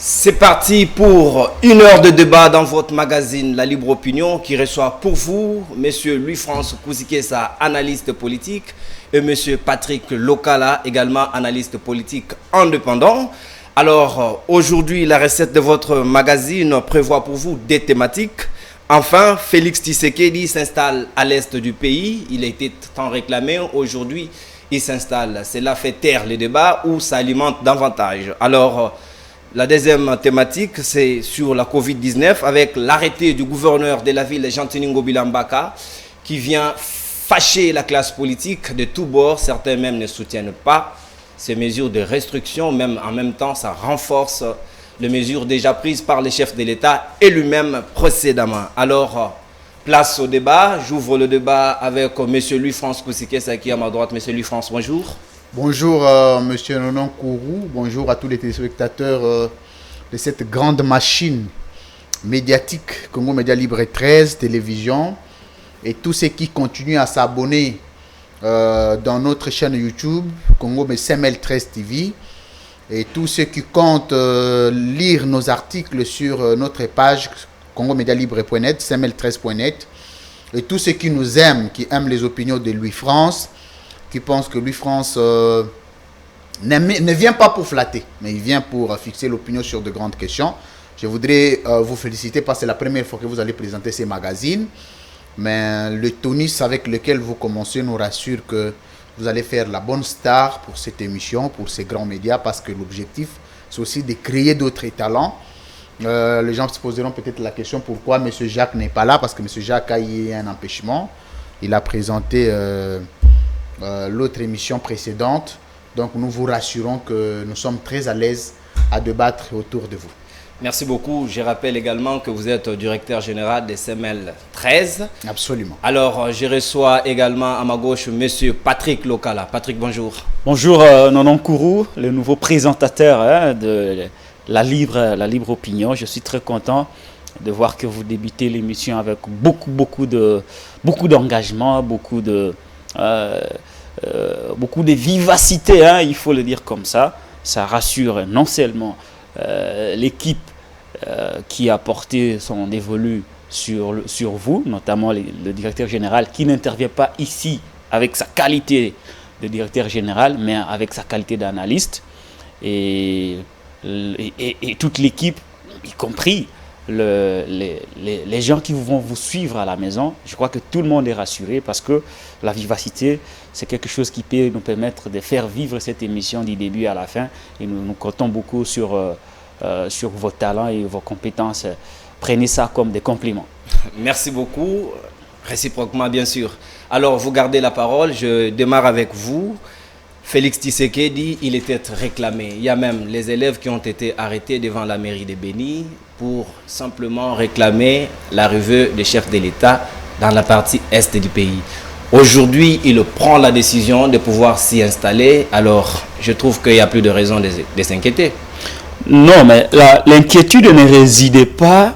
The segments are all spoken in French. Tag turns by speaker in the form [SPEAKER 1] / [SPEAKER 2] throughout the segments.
[SPEAKER 1] C'est parti pour une heure de débat dans votre magazine La Libre Opinion qui reçoit pour vous Monsieur Louis-France Kouzikessa, analyste politique, et Monsieur Patrick Lokala, également analyste politique indépendant. Alors aujourd'hui, la recette de votre magazine prévoit pour vous des thématiques. Enfin, Félix Tshisekedi s'installe à l'est du pays. Il a été tant réclamé. Aujourd'hui, il s'installe. Cela fait taire les débats ou ça alimente davantage. Alors, la deuxième thématique, c'est sur la Covid-19 avec l'arrêté du gouverneur de la ville, Jean-Tiningo Bilambaka, qui vient fâcher la classe politique de tous bords. Certains même ne soutiennent pas ces mesures de restriction. Même en même temps, ça renforce les mesures déjà prises par le chef de l'État et lui-même précédemment. Alors, place au débat. J'ouvre le débat avec M. Louis-France Kouzikessa qui est à ma droite. M. Louis-France, bonjour.
[SPEAKER 2] Bonjour Monsieur Nonon Kourou, bonjour à tous les téléspectateurs de cette grande machine médiatique Congo Média Libre 13, télévision, et tous ceux qui continuent à s'abonner dans notre chaîne YouTube Congo CML 13 TV, et tous ceux qui comptent lire nos articles sur notre page Congo Média Libre.net, CML13.net, et tous ceux qui nous aiment, qui aiment les opinions de Louis-France, qui pense que Louis-France ne vient pas pour flatter, mais il vient pour fixer l'opinion sur de grandes questions. Je voudrais vous féliciter parce que c'est la première fois que vous allez présenter ces magazines. Mais le tonus avec lequel vous commencez nous rassure que vous allez faire la bonne star pour cette émission, pour ces grands médias, parce que l'objectif, c'est aussi de créer d'autres talents. Les gens se poseront peut-être la question pourquoi M. Jacques n'est pas là, parce que M. Jacques a eu un empêchement. Il a présenté l'autre émission précédente. Donc nous vous rassurons que nous sommes très à l'aise à débattre autour de vous.
[SPEAKER 1] Merci beaucoup. Je rappelle également que vous êtes directeur général des CML 13.
[SPEAKER 2] Absolument.
[SPEAKER 1] Alors je reçois également à ma gauche Monsieur Patrick Lokala. Patrick, bonjour.
[SPEAKER 3] Bonjour Nonon Kourou, le nouveau présentateur de la libre opinion. Je suis très content de voir que vous débutez l'émission avec beaucoup d'engagement, beaucoup de vivacité, hein, il faut le dire comme ça. Ça rassure non seulement l'équipe qui a porté son dévolu sur vous, notamment le directeur général qui n'intervient pas ici avec sa qualité de directeur général, mais avec sa qualité d'analyste, et toute l'équipe, y compris les gens qui vont vous suivre à la maison. Je crois que tout le monde est rassuré parce que la vivacité, c'est quelque chose qui peut nous permettre de faire vivre cette émission du début à la fin, et nous comptons beaucoup sur vos talents et vos compétences. Prenez ça comme des compliments.
[SPEAKER 1] Merci beaucoup, réciproquement bien sûr. Alors vous gardez la parole, je démarre avec vous. Félix Tshisekedi, il était réclamé. Il y a même les élèves qui ont été arrêtés devant la mairie de Béni pour simplement réclamer l'arrivée des chefs de l'État dans la partie est du pays. Aujourd'hui, il prend la décision de pouvoir s'y installer. Alors, je trouve qu'il n'y a plus de raison de s'inquiéter.
[SPEAKER 3] Non, mais l'inquiétude ne résidait pas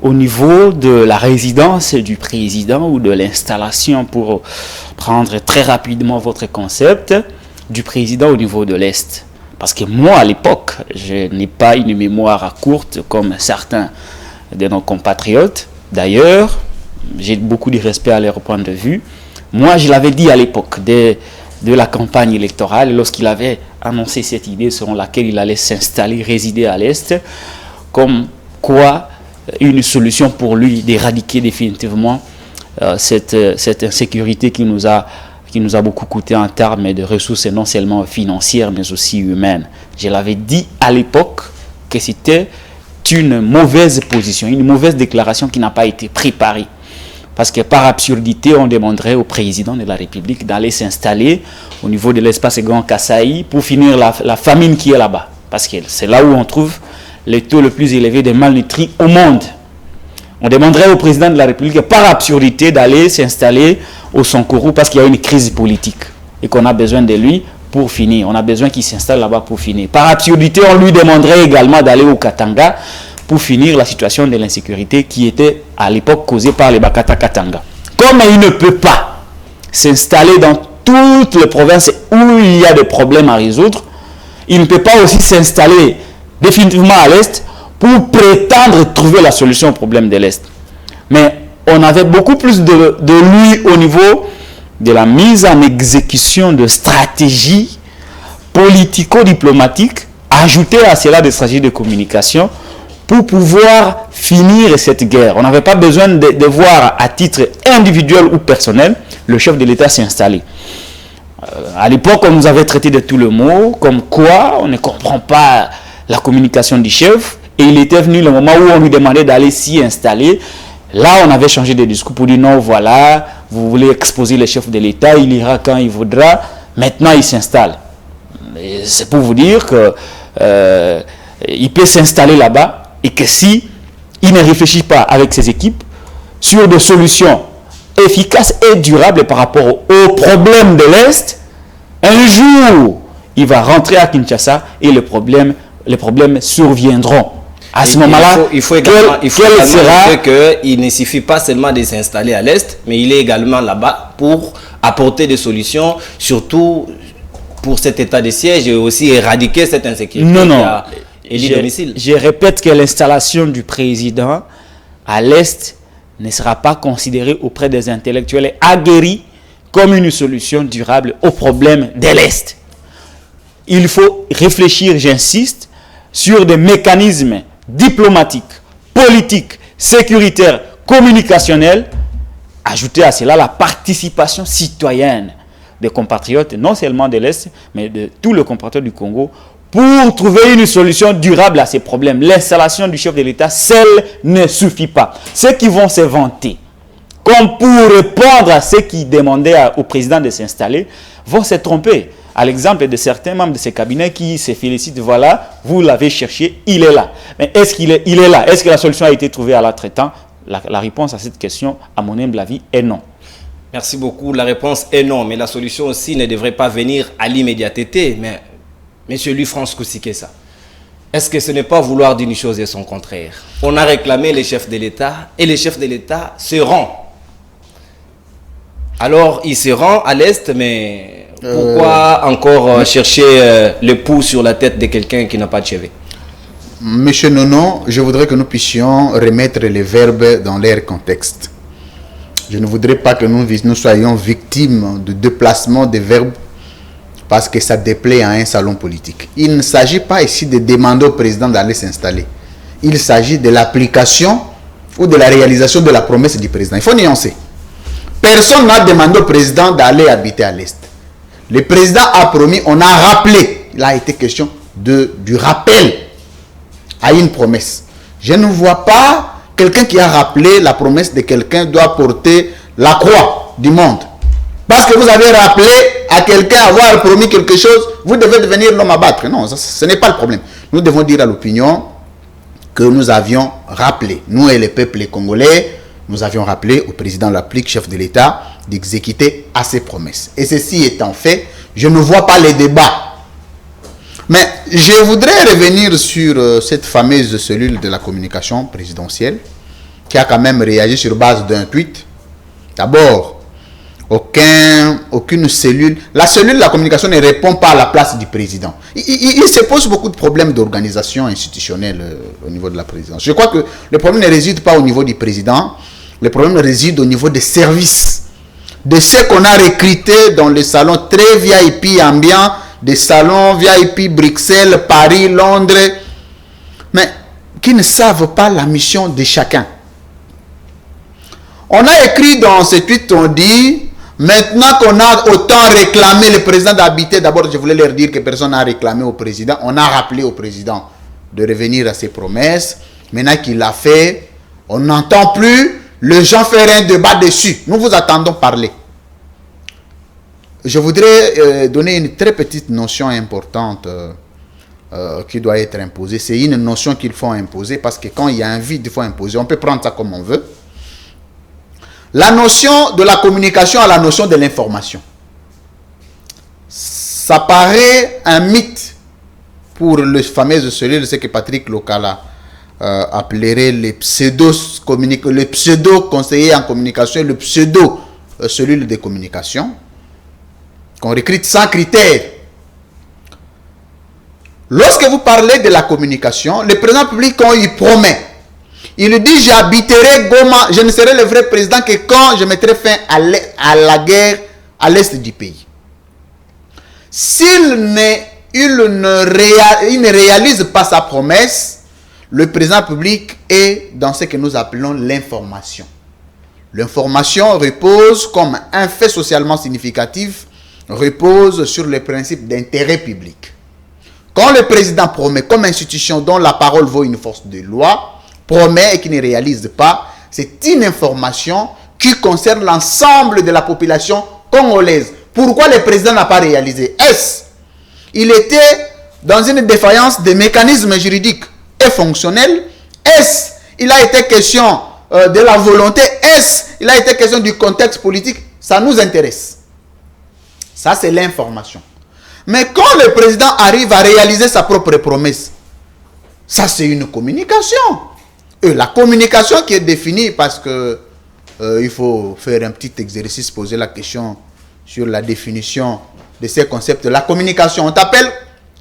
[SPEAKER 3] au niveau de la résidence du président ou de l'installation, pour prendre très rapidement votre concept, du président au niveau de l'Est. Parce que moi, à l'époque, je n'ai pas une mémoire courte comme certains de nos compatriotes. D'ailleurs, j'ai beaucoup de respect à leur point de vue. Moi, je l'avais dit à l'époque de la campagne électorale, lorsqu'il avait annoncé cette idée selon laquelle il allait s'installer, résider à l'Est, comme quoi une solution pour lui d'éradiquer définitivement cette insécurité qui nous a beaucoup coûté en termes de ressources, non seulement financières, mais aussi humaines. Je l'avais dit à l'époque que c'était une mauvaise position, une mauvaise déclaration qui n'a pas été préparée. Parce que par absurdité, on demanderait au président de la République d'aller s'installer au niveau de l'espace Grand Kasaï pour finir la famine qui est là-bas. Parce que c'est là où on trouve le taux le plus élevé de malnutris au monde. On demanderait au président de la République, par absurdité, d'aller s'installer au Sankourou parce qu'il y a une crise politique et qu'on a besoin de lui pour finir. On a besoin qu'il s'installe là-bas pour finir. Par absurdité, on lui demanderait également d'aller au Katanga pour finir la situation de l'insécurité qui était à l'époque causée par les Bakata Katanga. Comme il ne peut pas s'installer dans toutes les provinces où il y a des problèmes à résoudre, il ne peut pas aussi s'installer définitivement à l'Est pour prétendre trouver la solution au problème de l'Est. Mais on avait beaucoup plus de lui au niveau de la mise en exécution de stratégies politico-diplomatiques, ajouter à cela des stratégies de communication pour pouvoir finir cette guerre. On n'avait pas besoin de voir à titre individuel ou personnel le chef de l'État s'installer. À l'époque, on nous avait traité de tout le mot, comme quoi on ne comprend pas la communication du chef, et il était venu le moment où on lui demandait d'aller s'y installer. Là, on avait changé de discours pour dire non, voilà, vous voulez exposer le chef de l'État, il ira quand il voudra, maintenant il s'installe. C'est pour vous dire que il peut s'installer là-bas et que si il ne réfléchit pas avec ses équipes sur des solutions efficaces et durables par rapport aux problèmes de l'Est, un jour, il va rentrer à Kinshasa et les problèmes surviendront. À ce moment-là,
[SPEAKER 1] il faut également dire qu'il ne suffit pas seulement de s'installer à l'Est, mais il est également là-bas pour apporter des solutions, surtout pour cet état de siège et aussi éradiquer cette insécurité.
[SPEAKER 3] Non.
[SPEAKER 1] Je
[SPEAKER 3] répète que l'installation du président à l'Est ne sera pas considérée auprès des intellectuels aguerris comme une solution durable aux problèmes de l'Est. Il faut réfléchir, j'insiste, sur des mécanismes diplomatiques, politiques, sécuritaires, communicationnels. Ajouter à cela la participation citoyenne des compatriotes, non seulement de l'Est, mais de tous les compatriotes du Congo, pour trouver une solution durable à ces problèmes. L'installation du chef de l'État seul ne suffit pas. Ceux qui vont se vanter, comme pour répondre à ceux qui demandaient au président de s'installer, vont se tromper. À l'exemple de certains membres de ces cabinets qui se félicitent, voilà, vous l'avez cherché, il est là. Mais est-ce qu'il est, il est là? Est-ce que la solution a été trouvée à l'entretemps? La réponse à cette question, à mon humble avis, est non.
[SPEAKER 1] Merci beaucoup. La réponse est non, mais la solution aussi ne devrait pas venir à l'immédiateté. Mais, monsieur Louis-France Kousikessa, est-ce que ce n'est pas vouloir d'une chose et son contraire? On a réclamé les chefs de l'État et les chefs de l'État se rendent. Alors, ils se rendent à l'Est, mais pourquoi encore chercher le pouls sur la tête de quelqu'un qui n'a pas de chevet?
[SPEAKER 2] Monsieur Nono, je voudrais que nous puissions remettre les verbes dans leur contexte. Je ne voudrais pas que nous soyons victimes de déplacement des verbes parce que ça déplaît à un salon politique. Il ne s'agit pas ici de demander au président d'aller s'installer. Il s'agit de l'application ou de la réalisation de la promesse du président. Il faut nuancer. Personne n'a demandé au président d'aller habiter à l'Est. Le président a promis, on a rappelé. Il a été question du rappel à une promesse. Je ne vois pas quelqu'un qui a rappelé la promesse de quelqu'un doit porter la croix du monde. Parce que vous avez rappelé à quelqu'un avoir promis quelque chose, vous devez devenir l'homme à battre. Non, ce n'est pas le problème. Nous devons dire à l'opinion que nous avions rappelé, nous et le peuple congolais, nous avions rappelé au président de la République, chef de l'État, d'exécuter à ses promesses. Et ceci étant fait, je ne vois pas les débats. Mais je voudrais revenir sur cette fameuse cellule de la communication présidentielle qui a quand même réagi sur base d'un tweet. D'abord, aucune cellule, la cellule de la communication ne répond pas à la place du président. Il se pose beaucoup de problèmes d'organisation institutionnelle au niveau de la présidence. Je crois que le problème ne réside pas au niveau du président, le problème réside au niveau des services, de ceux qu'on a recrutés dans les salons très VIP ambiants, des salons VIP Bruxelles, Paris, Londres, mais qui ne savent pas la mission de chacun. On a écrit dans ce tweet, on dit, maintenant qu'on a autant réclamé le président d'habiter, d'abord je voulais leur dire que personne n'a réclamé au président, on a rappelé au président de revenir à ses promesses, maintenant qu'il l'a fait, on n'entend plus, les gens faire un débat dessus, nous vous attendons parler. Je voudrais donner une très petite notion importante qui doit être imposée. C'est une notion qu'il faut imposer parce que quand il y a un vide, il faut imposer. On peut prendre ça comme on veut. La notion de la communication à la notion de l'information. Ça paraît un mythe pour le fameux cellule, ce que Patrick Lokala appellerait les pseudo-conseillers en communication, le pseudo-cellule de communication. Qu'on recrute sans critères. Lorsque vous parlez de la communication, le président public, quand il promet, il dit j'habiterai Goma, je ne serai le vrai président que quand je mettrai fin à la guerre à l'est du pays. S'il ne réalise pas sa promesse, le président public est dans ce que nous appelons l'information. L'information repose comme un fait socialement significatif, repose sur le principe d'intérêt public. Quand le président promet comme institution dont la parole vaut une force de loi, promet et qui ne réalise pas, c'est une information qui concerne l'ensemble de la population congolaise. Pourquoi le président n'a pas réalisé? Est-ce il était dans une défaillance des mécanismes juridiques et fonctionnels? Est-ce il a été question de la volonté? Est-ce il a été question du contexte politique? Ça nous intéresse. Ça, c'est l'information. Mais quand le président arrive à réaliser sa propre promesse, ça, c'est une communication. Et la communication qui est définie parce que il faut faire un petit exercice, poser la question sur la définition de ces concepts. La communication, on t'appelle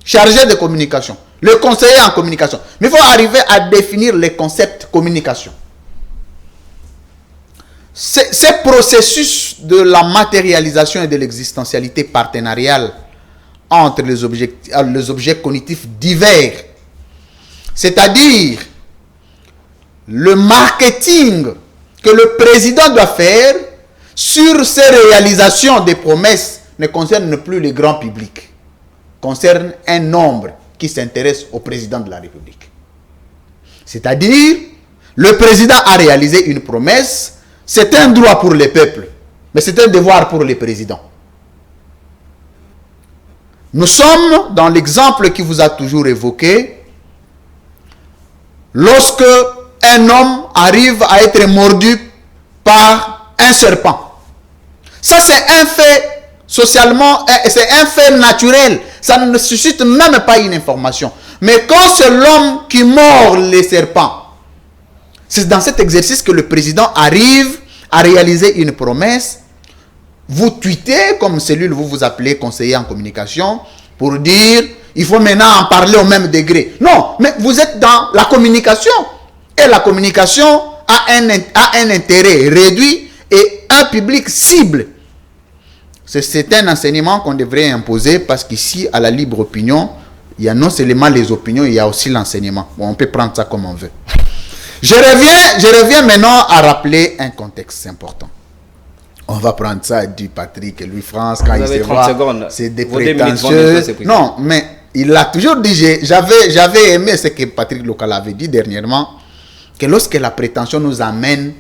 [SPEAKER 2] chargé de communication, le conseiller en communication. Mais il faut arriver à définir les concepts communication. Ces processus de la matérialisation et de l'existentialité partenariale entre les objets cognitifs divers, c'est-à-dire le marketing que le président doit faire sur ces réalisations des promesses ne concerne plus le grand public, concerne un nombre qui s'intéresse au président de la République. C'est-à-dire, le président a réalisé une promesse, c'est un droit pour le peuple, mais c'est un devoir pour le président. Nous sommes dans l'exemple qui vous a toujours évoqué, lorsque un homme arrive à être mordu par un serpent. Ça, c'est un fait socialement, c'est un fait naturel. Ça ne suscite même pas une information. Mais quand c'est l'homme qui mord les serpents, c'est dans cet exercice que le président arrive à réaliser une promesse. Vous tweetez, comme cellule, vous vous appelez conseiller en communication, pour dire, il faut maintenant en parler au même degré. Non, mais vous êtes dans la communication. Et la communication a un intérêt réduit et un public cible. C'est un enseignement qu'on devrait imposer parce qu'ici, à la libre opinion, il y a non seulement les opinions, il y a aussi l'enseignement. Bon, on peut prendre ça comme on veut. Je reviens maintenant à rappeler un contexte important. On va prendre ça du Patrick et Louis-France quand il se voit. C'est des prétentieux. Non, mais il a toujours dit, j'avais aimé ce que Patrick Lokala avait dit dernièrement, que lorsque la prétention nous amène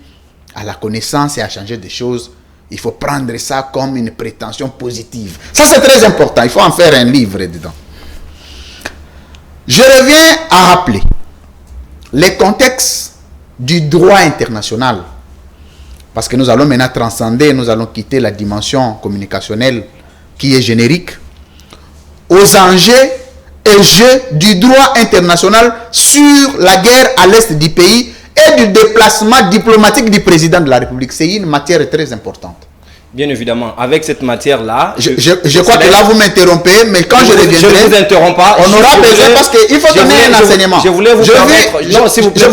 [SPEAKER 2] à la connaissance et à changer des choses, il faut prendre ça comme une prétention positive. Ça, c'est très important. Il faut en faire un livre dedans. Je reviens à rappeler les contextes du droit international. Parce que nous allons maintenant transcender, nous allons quitter la dimension communicationnelle qui est générique, aux enjeux et jeux du droit international sur la guerre à l'est du pays et du déplacement diplomatique du président de la République. C'est une matière très importante.
[SPEAKER 1] Bien évidemment, avec cette matière-là...
[SPEAKER 2] Je crois que là, vous m'interrompez, mais quand je reviendrai...
[SPEAKER 1] Je ne vous interromps pas.
[SPEAKER 2] On aura besoin parce qu'il faut donner un enseignement.
[SPEAKER 1] Je voulais vous permettre... Non, s'il vous plaît,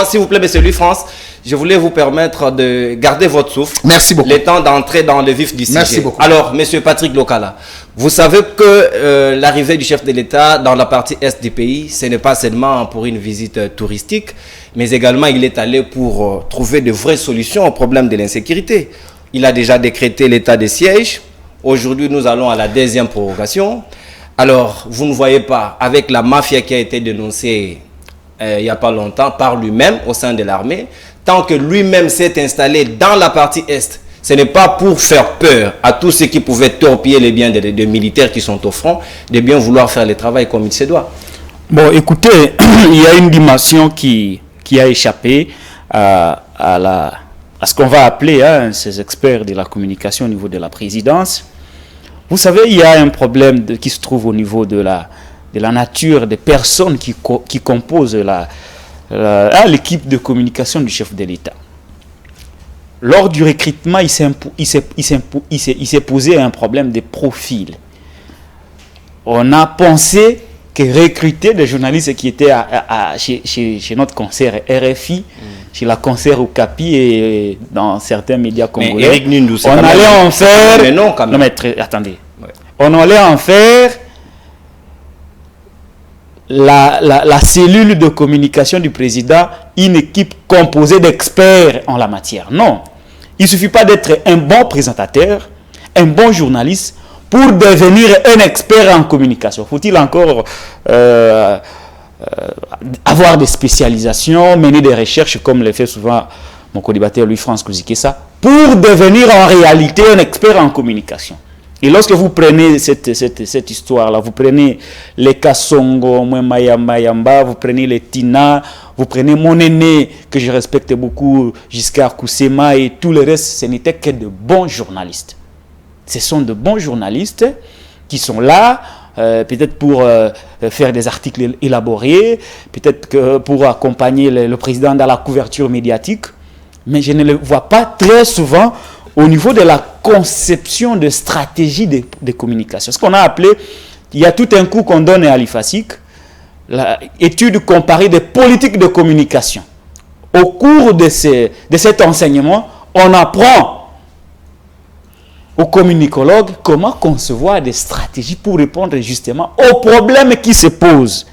[SPEAKER 1] s'il vous plaît, monsieur Louis-France, je voulais vous permettre de garder votre souffle.
[SPEAKER 2] Merci beaucoup.
[SPEAKER 1] Le temps d'entrer dans le vif du sujet.
[SPEAKER 2] Merci beaucoup.
[SPEAKER 1] Alors, monsieur Patrick Lokala, vous savez que l'arrivée du chef de l'État dans la partie est du pays, ce n'est pas seulement pour une visite touristique, mais également il est allé pour trouver de vraies solutions au problème de l'insécurité. Il a déjà décrété l'état de siège. Aujourd'hui, nous allons à la deuxième prorogation. Alors, vous ne voyez pas, avec la mafia qui a été dénoncée il n'y a pas longtemps par lui-même au sein de l'armée, tant que lui-même s'est installé dans la partie Est, ce n'est pas pour faire peur à tous ceux qui pouvaient torpiller les biens des militaires qui sont au front, de bien vouloir faire le travail comme il se doit.
[SPEAKER 3] Bon, écoutez, il y a une dimension qui a échappé à ce qu'on va appeler ces experts de la communication au niveau de la présidence. Vous savez, il y a un problème qui se trouve au niveau de la nature des personnes qui composent l'équipe de communication du chef de l'État. Lors du recrutement, il s'est posé un problème de profil. On a pensé que recruter des journalistes qui étaient chez notre concert RFI, chez la concert au Capi et dans certains médias congolais.
[SPEAKER 1] Mais Eric Nundou,
[SPEAKER 3] on allait en faire...
[SPEAKER 1] Mais non, quand même.
[SPEAKER 3] Non, mais attendez. Ouais. On allait en faire la cellule de communication du président, une équipe composée d'experts en la matière. Non. Il ne suffit pas d'être un bon présentateur, un bon journaliste, pour devenir un expert en communication. Faut-il encore avoir des spécialisations, mener des recherches, comme le fait souvent mon co-débatteur Louis-France Kouzikessa, pour devenir en réalité un expert en communication. Et lorsque vous prenez cette histoire-là, vous prenez les Kassongo, Mayamba, vous prenez les Tina, vous prenez mon aîné, que je respecte beaucoup, Giscard Koussema et tout le reste, ce n'était que de bons journalistes. Ce sont de bons journalistes qui sont là, peut-être pour faire des articles élaborés, peut-être que pour accompagner le président dans la couverture médiatique, mais je ne le vois pas très souvent au niveau de la conception de stratégie de communication. Ce qu'on a appelé, il y a tout un coup qu'on donne à l'IFASIC, l'étude comparée des politiques de communication. Au cours de cet enseignement, on apprend aux communicologues comment concevoir des stratégies pour répondre justement aux problèmes qui se posent.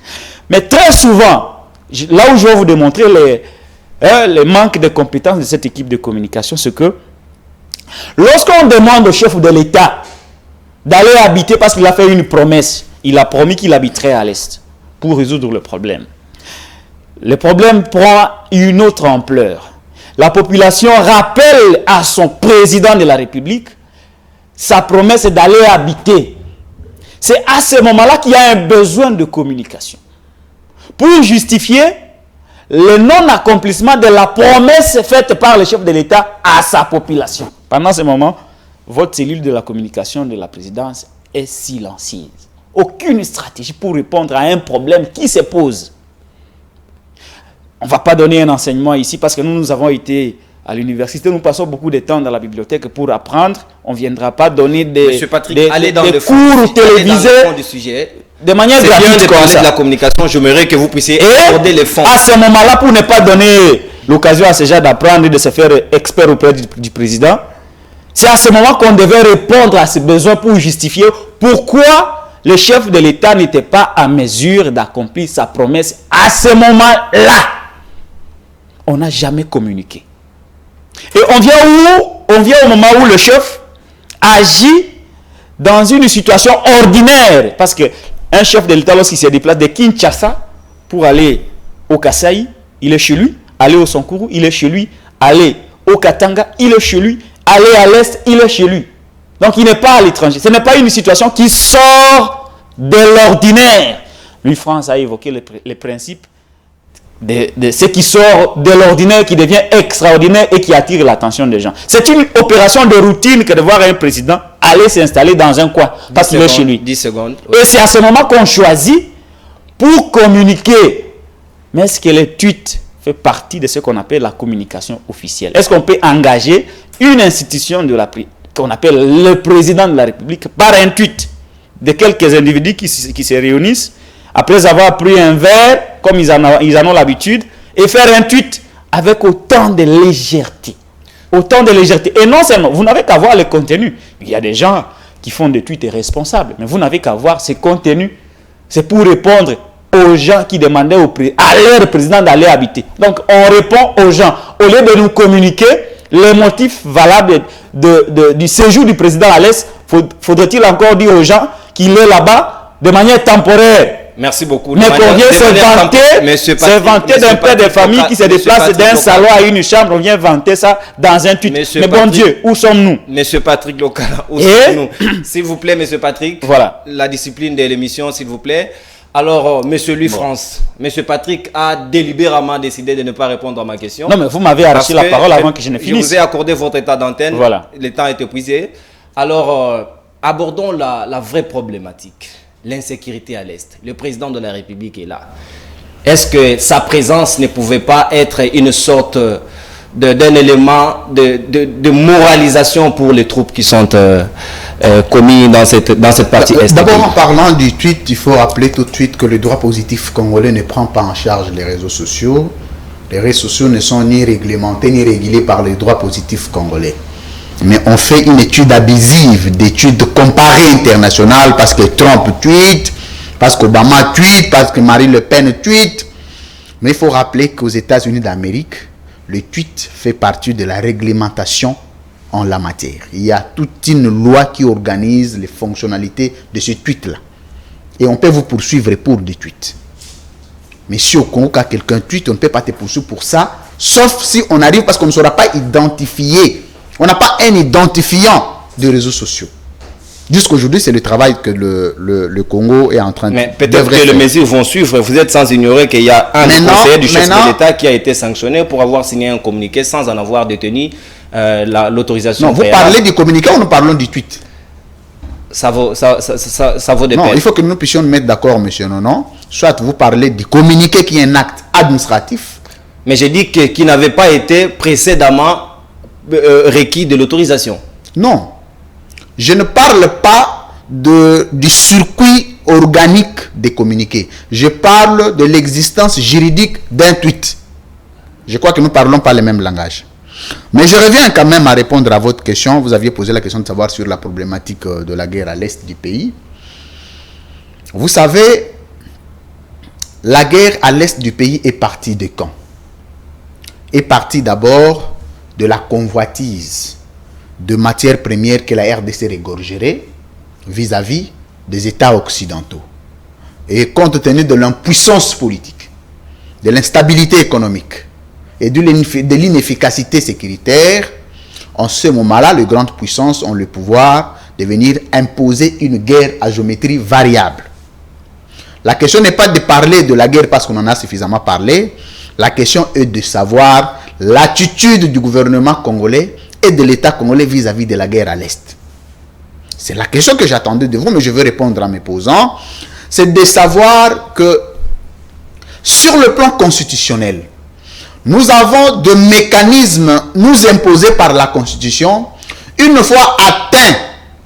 [SPEAKER 3] Mais très souvent, là où je vais vous démontrer les manques de compétences de cette équipe de communication, c'est que lorsqu'on demande au chef de l'État d'aller habiter, parce qu'il a fait une promesse, il a promis qu'il habiterait à l'Est pour résoudre le problème. Le problème prend une autre ampleur. La population rappelle à son président de la République sa promesse d'aller habiter. C'est à ce moment-là qu'il y a un besoin de communication. Pour justifier le non-accomplissement de la promesse faite par le chef de l'État à sa population. Pendant ce moment, votre cellule de la communication de la présidence est silencieuse. Aucune stratégie pour répondre à un problème qui se pose. On ne va pas donner un enseignement ici parce que nous avons été à l'université, nous passons beaucoup de temps dans la bibliothèque pour apprendre. On ne viendra pas donner des cours télévisés
[SPEAKER 1] du sujet.
[SPEAKER 3] De manière gratuite.
[SPEAKER 1] C'est bien de parler de la communication. J'aimerais que vous puissiez aborder les fonds.
[SPEAKER 3] À ce moment-là, pour ne pas donner l'occasion à ces gens d'apprendre et de se faire expert auprès du président, c'est à ce moment qu'on devait répondre à ces besoins pour justifier pourquoi le chef de l'État n'était pas à mesure d'accomplir sa promesse à ce moment-là. On n'a jamais communiqué. Et on vient où? On vient au moment où le chef agit dans une situation ordinaire. Parce qu'un chef de l'État, lorsqu'il se déplace de Kinshasa pour aller au Kasaï, il est chez lui. Aller au Sankuru, il est chez lui. Aller au Katanga, il est chez lui. Aller à l'Est, il est chez lui. Donc il n'est pas à l'étranger. Ce n'est pas une situation qui sort de l'ordinaire. Louis-France a évoqué les principes de ce qui sort de l'ordinaire, qui devient extraordinaire et qui attire l'attention des gens. C'est une opération de routine que de voir un président aller s'installer dans un coin parce qu'il est chez lui.
[SPEAKER 1] 10 secondes.
[SPEAKER 3] Oui. Et c'est à ce moment qu'on choisit pour communiquer. Mais est-ce que le tweet fait partie de ce qu'on appelle la communication officielle? Est-ce qu'on peut engager une institution qu'on appelle le président de la République par un tweet de quelques individus qui se réunissent après avoir pris un verre, comme ils en ont l'habitude, et faire un tweet avec autant de légèreté. Autant de légèreté. Et non seulement, vous n'avez qu'à voir le contenu. Il y a des gens qui font des tweets irresponsables, mais vous n'avez qu'à voir ces contenus. C'est pour répondre aux gens qui demandaient à leur président d'aller habiter. Donc, on répond aux gens. Au lieu de nous communiquer les motifs valables du séjour du président à l'Est, faudrait-il encore dire aux gens qu'il est là-bas de manière temporaire?
[SPEAKER 1] Merci beaucoup.
[SPEAKER 3] Mais qu'on vient se vanter d'un père de famille qui se déplace d'un salon à une chambre, on vient vanter ça dans un tweet. Mais bon Dieu, où sommes-nous?
[SPEAKER 1] Monsieur Patrick Lokala, où sommes-nous? S'il vous plaît, Monsieur Patrick,
[SPEAKER 3] voilà.
[SPEAKER 1] La discipline de l'émission, s'il vous plaît. Alors, Monsieur Louis-France, Monsieur Patrick a délibérément décidé de ne pas répondre à ma question.
[SPEAKER 3] Non, mais vous m'avez arraché la parole avant que je ne finisse.
[SPEAKER 1] Je vous ai accordé votre état d'antenne.
[SPEAKER 3] Voilà.
[SPEAKER 1] Le temps est épuisé. Alors, abordons la vraie problématique. L'insécurité à l'Est. Le président de la République est là. Est-ce que sa présence ne pouvait pas être une sorte d'un élément de moralisation pour les troupes qui sont commis dans cette partie est.
[SPEAKER 2] D'abord, en parlant du tweet, il faut rappeler tout de suite que le droit positif congolais ne prend pas en charge les réseaux sociaux. Les réseaux sociaux ne sont ni réglementés ni régulés par le droit positif congolais. Mais on fait une étude abusive, d'études comparées internationales, parce que Trump tweet, parce qu'Obama tweet, parce que Marine Le Pen tweet. Mais il faut rappeler qu'aux États-Unis d'Amérique, le tweet fait partie de la réglementation en la matière. Il y a toute une loi qui organise les fonctionnalités de ce tweet-là. Et on peut vous poursuivre pour des tweets. Mais si au Congo, quand quelqu'un tweet, on ne peut pas te poursuivre pour ça, sauf si on arrive, parce qu'on ne sera pas identifié. On n'a pas un identifiant de réseaux sociaux. Jusqu'aujourd'hui, c'est le travail que le Congo est en train de faire.
[SPEAKER 1] Mais peut-être que les mesures vont suivre. Vous êtes sans ignorer qu'il y a un conseiller du chef de l'État qui a été sanctionné pour avoir signé un communiqué sans en avoir détenu l'autorisation.
[SPEAKER 2] Non, vous parlez du communiqué ou nous parlons du tweet?
[SPEAKER 1] Ça vaut des peines.
[SPEAKER 2] Non, il faut que nous puissions nous mettre d'accord, monsieur Nonon. Soit vous parlez du communiqué qui est un acte administratif.
[SPEAKER 1] Mais j'ai dit qu'il n'avait pas été précédemment requis de l'autorisation.
[SPEAKER 2] Non. Je ne parle pas du circuit organique des communiqués. Je parle de l'existence juridique d'un tweet. Je crois que nous ne parlons pas le même langage. Mais je reviens quand même à répondre à votre question. Vous aviez posé la question de savoir sur la problématique de la guerre à l'est du pays. Vous savez, la guerre à l'est du pays est partie de quand? Est partie d'abord de la convoitise de matières premières que la RDC regorgerait vis-à-vis des États occidentaux. Et compte tenu de l'impuissance politique, de l'instabilité économique et de l'inefficacité sécuritaire, en ce moment-là, les grandes puissances ont le pouvoir de venir imposer une guerre à géométrie variable. La question n'est pas de parler de la guerre parce qu'on en a suffisamment parlé. La question est de savoir l'attitude du gouvernement congolais et de l'État congolais vis-à-vis de la guerre à l'Est. C'est la question que j'attendais de vous, mais je vais répondre en me posant. C'est de savoir que sur le plan constitutionnel, nous avons des mécanismes nous imposés par la Constitution. Une fois atteints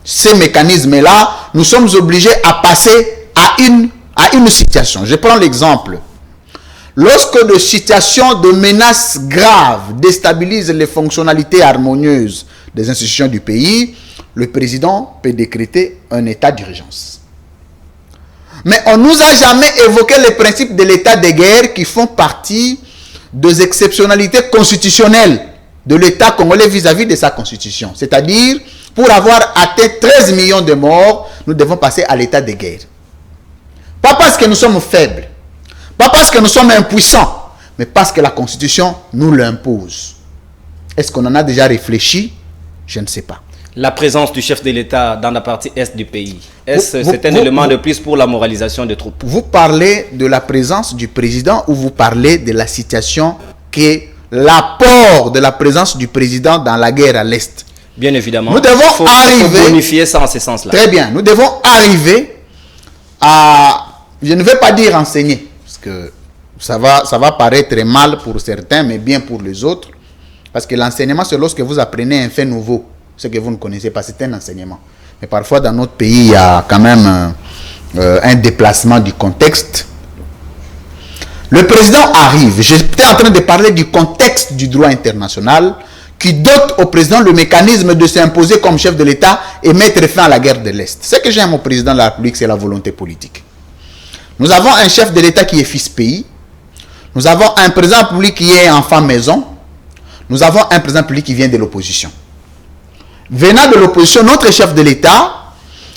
[SPEAKER 2] ces mécanismes-là, nous sommes obligés à passer à une situation. Je prends l'exemple. Lorsque des situations de menaces graves déstabilisent les fonctionnalités harmonieuses des institutions du pays, le président peut décréter un état d'urgence. Mais on ne nous a jamais évoqué les principes de l'état de guerre qui font partie des exceptionnalités constitutionnelles de l'État congolais vis-à-vis de sa constitution. C'est-à-dire, pour avoir atteint 13 millions de morts, nous devons passer à l'état de guerre. Pas parce que nous sommes faibles, pas parce que nous sommes impuissants, mais parce que la Constitution nous l'impose. Est-ce qu'on en a déjà réfléchi? Je ne sais pas.
[SPEAKER 1] La présence du chef de l'État dans la partie est du pays, est-ce c'est un élément de plus pour la moralisation des troupes?
[SPEAKER 2] Vous parlez de la présence du président ou vous parlez de la situation qu'est l'apport de la présence du président dans la guerre à l'Est?
[SPEAKER 1] Bien évidemment.
[SPEAKER 2] Nous devons arriver...
[SPEAKER 1] Faut bonifier ça en ce sens-là.
[SPEAKER 2] Très bien. Nous devons arriver à... Je ne vais pas dire enseigner, parce que ça va paraître mal pour certains, mais bien pour les autres. Parce que l'enseignement, c'est lorsque vous apprenez un fait nouveau. Ce que vous ne connaissez pas, c'est un enseignement. Mais parfois, dans notre pays, il y a quand même un déplacement du contexte. Le président arrive. J'étais en train de parler du contexte du droit international qui dote au président le mécanisme de s'imposer comme chef de l'État et mettre fin à la guerre de l'Est. Ce que j'aime au président de la République, c'est la volonté politique. Nous avons un chef de l'État qui est fils pays. Nous avons un président de la République qui est enfant maison. Nous avons un président de la République qui vient de l'opposition. Venant de l'opposition, notre chef de l'État,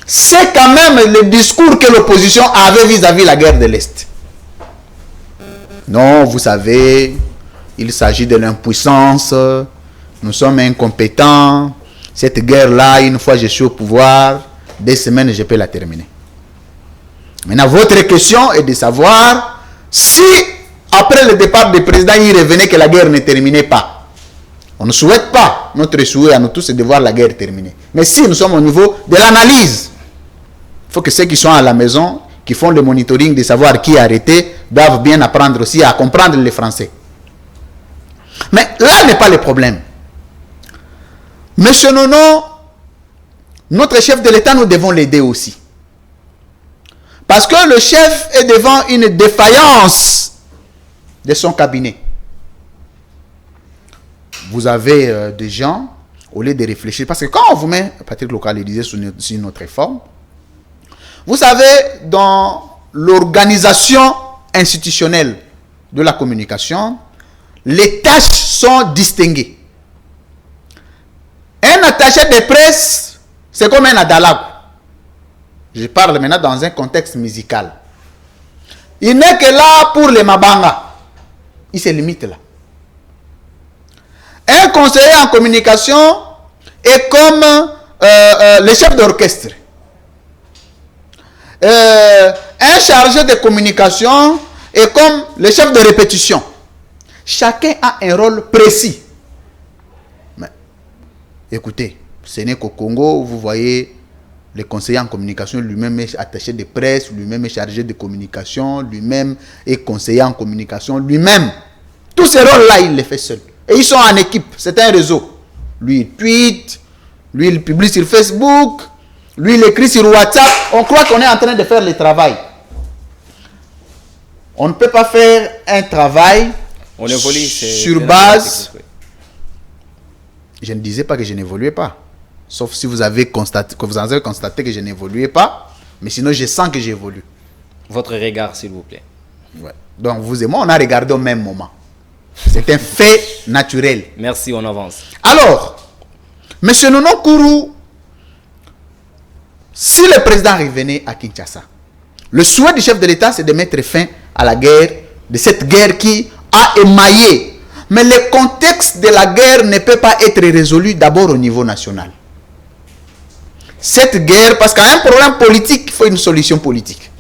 [SPEAKER 2] c'est quand même le discours que l'opposition avait vis-à-vis de la guerre de l'Est. Non, vous savez, il s'agit de l'impuissance, nous sommes incompétents, cette guerre-là, une fois que je suis au pouvoir, 2 semaines, je peux la terminer. Maintenant, votre question est de savoir si, après le départ du président, il revenait que la guerre ne terminait pas. On ne souhaite pas, notre souhait à nous tous, c'est de voir la guerre terminée. Mais si nous sommes au niveau de l'analyse, il faut que ceux qui sont à la maison, qui font le monitoring de savoir qui est arrêté, doivent bien apprendre aussi à comprendre les Français. Mais là n'est pas le problème. Monsieur Nono, notre chef de l'État, nous devons l'aider aussi. Parce que le chef est devant une défaillance de son cabinet. Vous avez des gens, au lieu de réfléchir, parce que quand on vous met, Patrick Local le disait sur notre réforme, vous savez, dans l'organisation institutionnelle de la communication, les tâches sont distinguées. Un attaché de presse, c'est comme un adalague. Je parle maintenant dans un contexte musical. Il n'est que là pour les mabanga. Il se limite là. Un conseiller en communication est comme le chef d'orchestre. Un chargé de communication est comme le chef de répétition. Chacun a un rôle précis. Mais, écoutez, ce n'est qu'au Congo, vous voyez, le conseiller en communication lui-même est attaché de presse, lui-même est chargé de communication, lui-même est conseiller en communication, lui-même. Tous ces rôles-là, il les fait seul. Et ils sont en équipe, c'est un réseau. Lui, il tweet, lui, il publie sur Facebook, lui, il écrit sur WhatsApp. On croit qu'on est en train de faire le travail. On ne peut pas faire un travail sur base... Je ne disais pas que je n'évoluais pas. Sauf si vous avez constaté que je n'évoluais pas. Mais sinon, je sens que j'évolue.
[SPEAKER 1] Votre regard, s'il vous plaît.
[SPEAKER 2] Ouais. Donc, vous et moi, on a regardé au même moment. C'est un fait naturel.
[SPEAKER 1] Merci, on avance.
[SPEAKER 2] Alors, M. Nono Kourou, si le président revenait à Kinshasa, le souhait du chef de l'État, c'est de mettre fin à la guerre, de cette guerre qui a émaillé. Mais le contexte de la guerre ne peut pas être résolu d'abord au niveau national. Cette guerre, parce qu'à un problème politique, il faut une solution politique.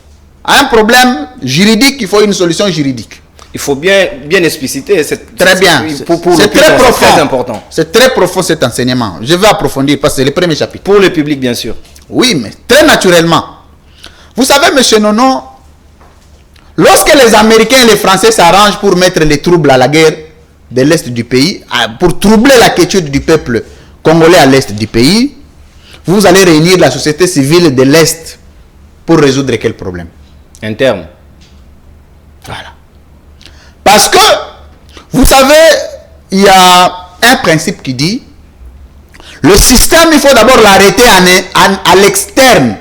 [SPEAKER 2] À un problème juridique, il faut une solution juridique.
[SPEAKER 1] Il faut bien expliciter.
[SPEAKER 2] Très bien.
[SPEAKER 1] C'est très profond. C'est très important.
[SPEAKER 2] C'est très profond cet enseignement. Je vais approfondir parce que c'est le premier chapitre.
[SPEAKER 1] Pour le public, bien sûr.
[SPEAKER 2] Oui, mais très naturellement. Vous savez, M. Nono, lorsque les Américains et les Français s'arrangent pour mettre les troubles à la guerre de l'Est du pays, pour troubler la quiétude du peuple congolais à l'Est du pays, vous allez réunir la société civile de l'Est pour résoudre quel problème?
[SPEAKER 1] Interne.
[SPEAKER 2] Voilà. Parce que, vous savez, il y a un principe qui dit, le système, il faut d'abord l'arrêter à l'externe,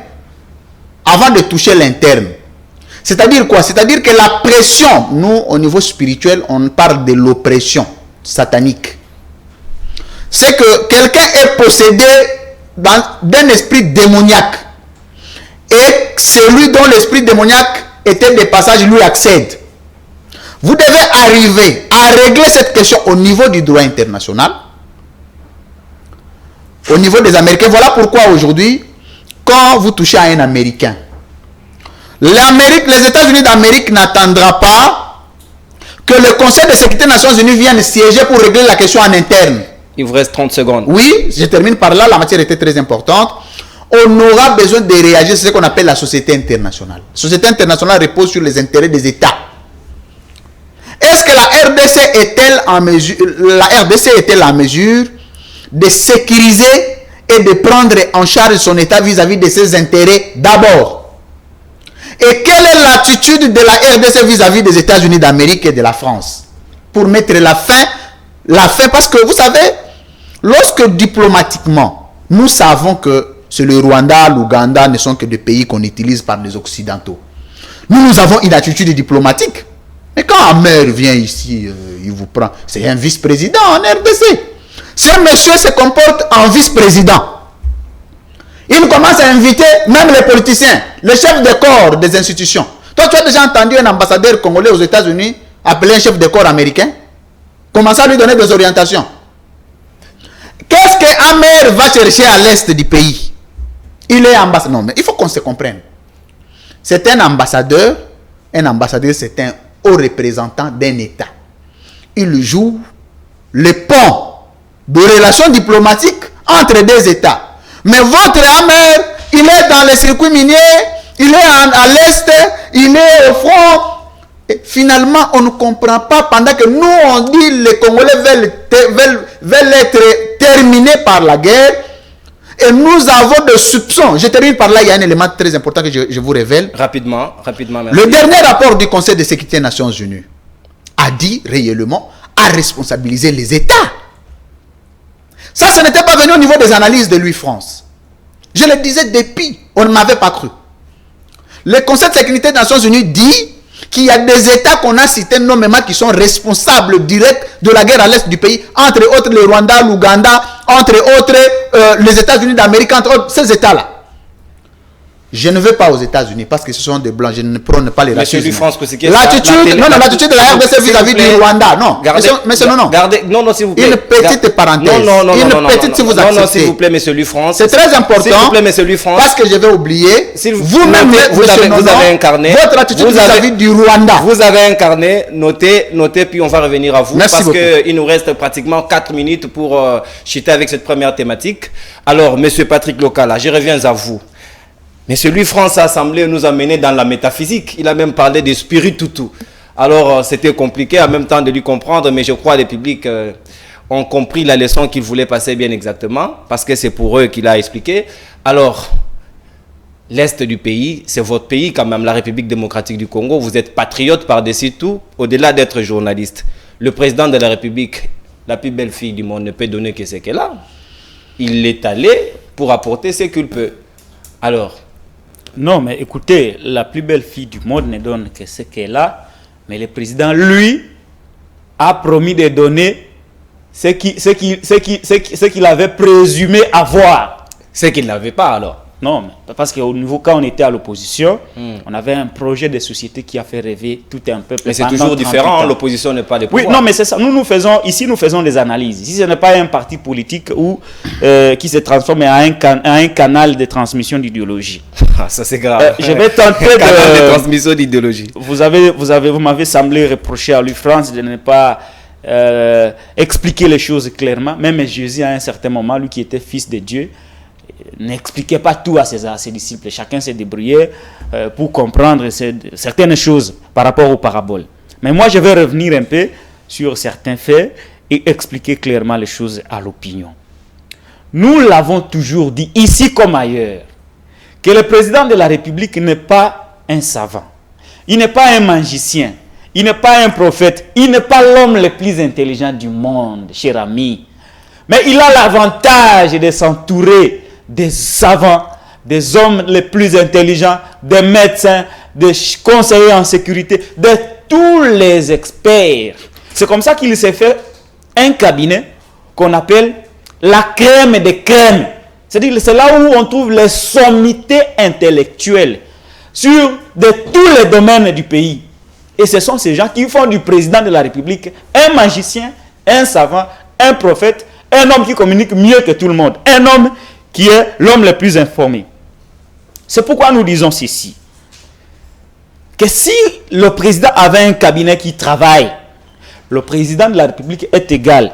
[SPEAKER 2] avant de toucher l'interne. C'est-à-dire quoi? C'est-à-dire que la pression, nous, au niveau spirituel, on parle de l'oppression satanique. C'est que quelqu'un est possédé d'un esprit démoniaque. Et celui dont l'esprit démoniaque était de passage lui accède. Vous devez arriver à régler cette question au niveau du droit international, au niveau des Américains. Voilà pourquoi aujourd'hui, quand vous touchez à un Américain, les États-Unis d'Amérique n'attendra pas que le Conseil de sécurité des Nations Unies vienne siéger pour régler la question en interne.
[SPEAKER 1] Il vous reste 30 secondes.
[SPEAKER 2] Oui, je termine par là, la matière était très importante. On aura besoin de réagir, c'est ce qu'on appelle la société internationale. La société internationale repose sur les intérêts des États. Est-ce que la RDC est-elle en mesure de sécuriser et de prendre en charge son État vis-à-vis de ses intérêts d'abord? Et quelle est l'attitude de la RDC vis-à-vis des États-Unis d'Amérique et de la France pour mettre la fin, parce que vous savez, lorsque diplomatiquement, nous savons que c'est le Rwanda, l'Ouganda ne sont que des pays qu'on utilise par les Occidentaux. Nous avons une attitude diplomatique. Mais quand Amer vient ici, il vous prend. C'est un vice-président en RDC. Ce monsieur se comporte en vice-président. Il commence à inviter même les politiciens, les chefs de corps des institutions. Toi, tu as déjà entendu un ambassadeur congolais aux États-Unis appeler un chef de corps américain? Commencer à lui donner des orientations. Qu'est-ce que Amer va chercher à l'est du pays? Il est ambassadeur. Non, mais il faut qu'on se comprenne. C'est un ambassadeur. Un ambassadeur, c'est un haut représentant d'un État. Il joue le pont de relations diplomatiques entre deux États. Mais votre Amer, il est dans les circuits miniers, il est à l'est, il est au front. Et finalement, on ne comprend pas pendant que nous, on dit les Congolais veulent être terminés par la guerre. Et nous avons des soupçons. Je termine par là, il y a un élément très important que je vous révèle.
[SPEAKER 1] Rapidement, merci.
[SPEAKER 2] Le dernier rapport du Conseil de sécurité des Nations Unies a dit réellement à responsabiliser les États. Ça, ce n'était pas venu au niveau des analyses de Louis-France. Je le disais depuis, on ne m'avait pas cru. Le Conseil de sécurité des Nations Unies dit qu'il y a des États qu'on a cités nommément qui sont responsables directs de la guerre à l'est du pays, entre autres le Rwanda, l'Ouganda, entre autres les États-Unis d'Amérique, entre autres ces États-là. Je ne vais pas aux États-Unis parce que ce sont des blancs, je ne prône pas les racistes. L'attitude de la RDC vis-à-vis du Rwanda, non.
[SPEAKER 1] Non, s'il vous plaît.
[SPEAKER 2] Une petite parenthèse. Si vous acceptez.
[SPEAKER 1] Non, s'il vous plaît, monsieur Louis-France.
[SPEAKER 2] C'est très important.
[SPEAKER 1] S'il vous plaît, monsieur Louis-France.
[SPEAKER 2] Parce que je vais oublier.
[SPEAKER 1] Vous-même, vous avez incarné.
[SPEAKER 2] Votre attitude vis-à-vis du Rwanda.
[SPEAKER 1] Vous avez incarné, notez, puis on va revenir à vous.
[SPEAKER 2] Merci beaucoup.
[SPEAKER 1] Parce qu'il nous reste pratiquement 4 minutes pour chuter avec cette première thématique. Alors, monsieur Patrick Lokala, je reviens à vous. Monsieur Louis-France a semblé nous amener dans la métaphysique. Il a même parlé de spiritutu. Alors, c'était compliqué en même temps de lui comprendre, mais je crois que les publics ont compris la leçon qu'il voulait passer bien exactement, parce que c'est pour eux qu'il a expliqué. Alors, l'Est du pays, c'est votre pays quand même, la République démocratique du Congo. Vous êtes patriote par-dessus tout, au-delà d'être journaliste. Le président de la République, la plus belle fille du monde, ne peut donner que ce qu'elle a. Il est allé pour apporter ce qu'il peut. Alors...
[SPEAKER 3] Non, mais écoutez, la plus belle fille du monde ne donne que ce qu'elle a, mais le président, lui, a promis de donner ce qu'il avait présumé avoir.
[SPEAKER 1] Ce qu'il n'avait pas alors.
[SPEAKER 3] Non, mais parce qu'au niveau, quand on était à l'opposition, on avait un projet de société qui a fait rêver tout un peuple.
[SPEAKER 1] Mais c'est toujours différent, l'opposition n'est pas des pouvoirs.
[SPEAKER 3] Oui, non, mais c'est ça. Nous faisons des analyses. Ici, ce n'est pas un parti politique qui se transforme en un canal de transmission d'idéologie.
[SPEAKER 1] Ah, ça c'est grave.
[SPEAKER 3] Je vais tenter
[SPEAKER 1] canal de transmission d'idéologie.
[SPEAKER 3] Vous m'avez semblé reprocher à lui-France de ne pas expliquer les choses clairement. Même Jésus, à un certain moment, lui qui était fils de Dieu, n'expliquait pas tout à ses disciples. Chacun s'est débrouillé pour comprendre certaines choses par rapport aux paraboles. Mais moi, je vais revenir un peu sur certains faits et expliquer clairement les choses à l'opinion. Nous l'avons toujours dit, ici comme ailleurs, que le président de la République n'est pas un savant. Il n'est pas un magicien. Il n'est pas un prophète. Il n'est pas l'homme le plus intelligent du monde, cher ami. Mais il a l'avantage de s'entourer des savants, des hommes les plus intelligents, des médecins, des conseillers en sécurité, de tous les experts. C'est comme ça qu'il s'est fait un cabinet qu'on appelle la crème des crèmes. C'est-à-dire c'est là où on trouve les sommités intellectuelles sur tous les domaines du pays. Et ce sont ces gens qui font du président de la République un magicien, un savant, un prophète, un homme qui communique mieux que tout le monde, un homme qui est l'homme le plus informé. C'est pourquoi nous disons ceci. Que si le président avait un cabinet qui travaille, le président de la République est égal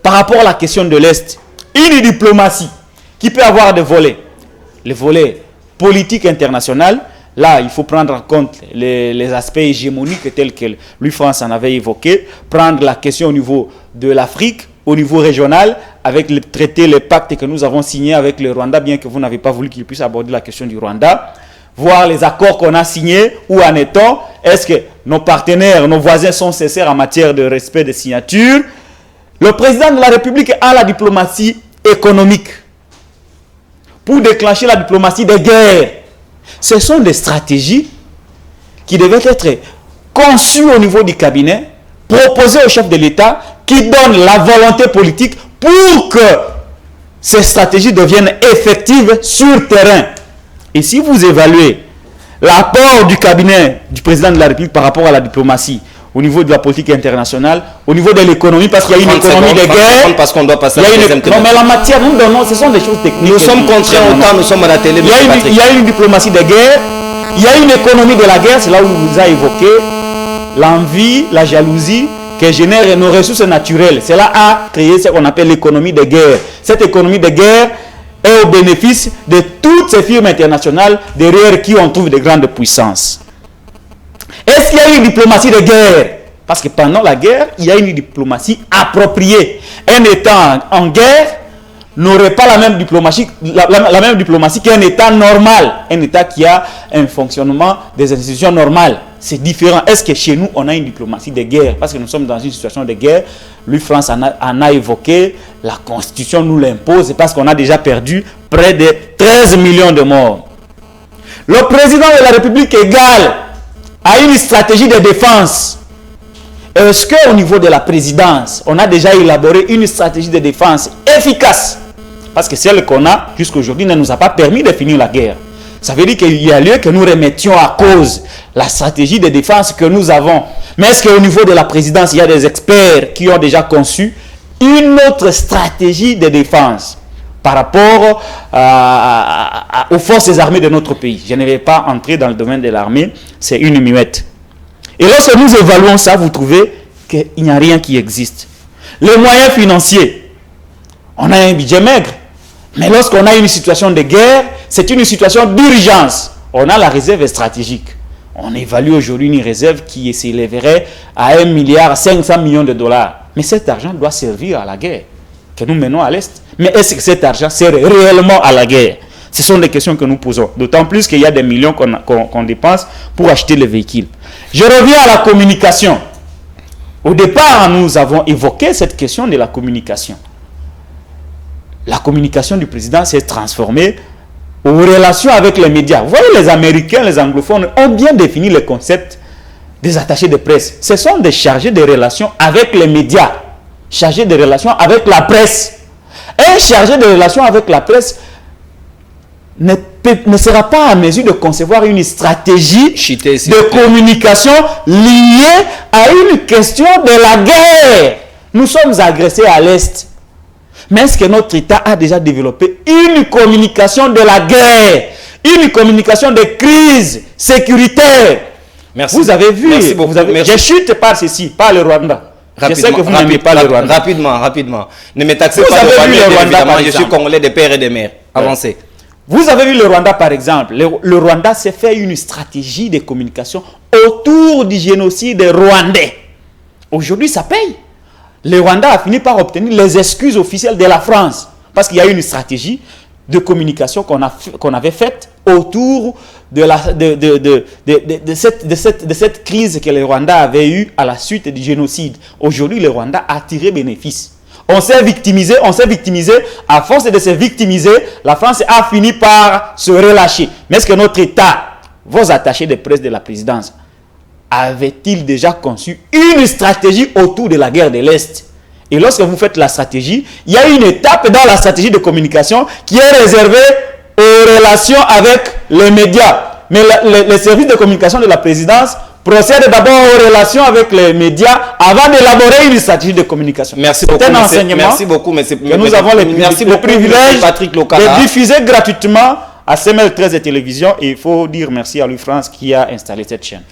[SPEAKER 3] par rapport à la question de l'Est. Une diplomatie qui peut avoir des volets. Les volets politiques internationaux, là, il faut prendre en compte les aspects hégémoniques tels que Louis-France en avait évoqué, prendre la question au niveau de l'Afrique, au niveau régional, avec le traité, les pactes que nous avons signés avec le Rwanda, bien que vous n'avez pas voulu qu'il puisse aborder la question du Rwanda, voir les accords qu'on a signés, où en est-on, est-ce que nos partenaires, nos voisins sont sincères en matière de respect des signatures. Le président de la République a la diplomatie économique pour déclencher la diplomatie des guerres. Ce sont des stratégies qui devaient être conçues au niveau du cabinet, proposées au chef de l'État, qui donne la volonté politique pour que ces stratégies deviennent effectives sur le terrain. Et si vous évaluez l'apport du cabinet du président de la République par rapport à la diplomatie, au niveau de la politique internationale, au niveau de l'économie, parce qu'il y a une économie de guerre.
[SPEAKER 1] Parce qu'on doit passer à la deuxième
[SPEAKER 3] thématique. Non, mais la matière, nous donnons, ce sont des choses techniques.
[SPEAKER 1] Nous sommes contraints au temps, nous sommes à la télé.
[SPEAKER 3] Il y a une diplomatie de guerre, il y a une économie de la guerre, c'est là où vous avez évoqué l'envie, la jalousie que génèrent nos ressources naturelles. Cela a créé ce qu'on appelle l'économie de guerre. Cette économie de guerre est au bénéfice de toutes ces firmes internationales derrière qui on trouve de grandes puissances. Et Est-ce qu'il y a une diplomatie de guerre? Parce que pendant la guerre, il y a une diplomatie appropriée. Un État en guerre n'aurait pas la même diplomatie, la même diplomatie qu'un État normal. Un État qui a un fonctionnement des institutions normales. C'est différent. Est-ce que chez nous, on a une diplomatie de guerre? Parce que nous sommes dans une situation de guerre. Lui, France en a évoqué. La Constitution nous l'impose. Parce qu'on a déjà perdu près de 13 millions de morts. Le président de la République égale a une stratégie de défense. Est-ce qu'au niveau de la présidence, on a déjà élaboré une stratégie de défense efficace? Parce que celle qu'on a jusqu'à aujourd'hui ne nous a pas permis de finir la guerre. Ça veut dire qu'il y a lieu que nous remettions à cause la stratégie de défense que nous avons. Mais est-ce qu'au niveau de la présidence, il y a des experts qui ont déjà conçu une autre stratégie de défense par rapport aux forces armées de notre pays? Je ne vais pas entrer dans le domaine de l'armée, c'est une muette. Et lorsque nous évaluons ça, vous trouvez qu'il n'y a rien qui existe. Les moyens financiers, on a un budget maigre. Mais lorsqu'on a une situation de guerre, c'est une situation d'urgence. On a la réserve stratégique. On évalue aujourd'hui une réserve qui s'élèverait à 1,5 milliard de dollars. Mais cet argent doit servir à la guerre que nous menons à l'Est. Mais est-ce que cet argent sert réellement à la guerre? Ce sont des questions que nous posons. D'autant plus qu'il y a des millions qu'on dépense pour acheter les véhicules. Je reviens à la communication. Au départ, nous avons évoqué cette question de la communication. La communication du président s'est transformée aux relations avec les médias. Vous voyez, les Américains, les anglophones ont bien défini le concept des attachés de presse. Ce sont des chargés de relations avec les médias, chargés de relations avec la presse. Un chargé de relations avec la presse ne sera pas à mesure de concevoir une stratégie de communication liée à une question de la guerre. Nous sommes agressés à l'Est. Mais est-ce que notre État a déjà développé une communication de la guerre, une communication de crise sécuritaire?
[SPEAKER 1] Merci.
[SPEAKER 3] Vous avez vu,
[SPEAKER 1] merci beaucoup.
[SPEAKER 3] Je chute par ceci, par le Rwanda. Je sais que vous n'aimez pas le Rwanda.
[SPEAKER 1] Rapidement. Ne me taxez pas de Rwanda, évidemment, je suis congolais de père et de mère. Avancez.
[SPEAKER 3] Vous avez vu le Rwanda par exemple. Le Rwanda s'est fait une stratégie de communication autour du génocide rwandais. Aujourd'hui, ça paye. Le Rwanda a fini par obtenir les excuses officielles de la France. Parce qu'il y a une stratégie de communication qu'on avait faite autour de cette crise que le Rwanda avait eue à la suite du génocide. Aujourd'hui, le Rwanda a tiré bénéfice. On s'est victimisé. À force de se victimiser, la France a fini par se relâcher. Mais est-ce que notre État, vos attachés de presse de la présidence, avait-il déjà conçu une stratégie autour de la guerre de l'Est? Et lorsque vous faites la stratégie, il y a une étape dans la stratégie de communication qui est réservée aux relations avec les médias. Mais les services de communication de la présidence procèdent d'abord aux relations avec les médias avant d'élaborer une stratégie de communication.
[SPEAKER 1] Merci beaucoup.
[SPEAKER 3] C'est un enseignement.
[SPEAKER 1] Merci beaucoup, monsieur.
[SPEAKER 3] Que nous avons le privilège de diffuser gratuitement à CML 13 de télévision. Et il faut dire merci à Louis France qui a installé cette chaîne.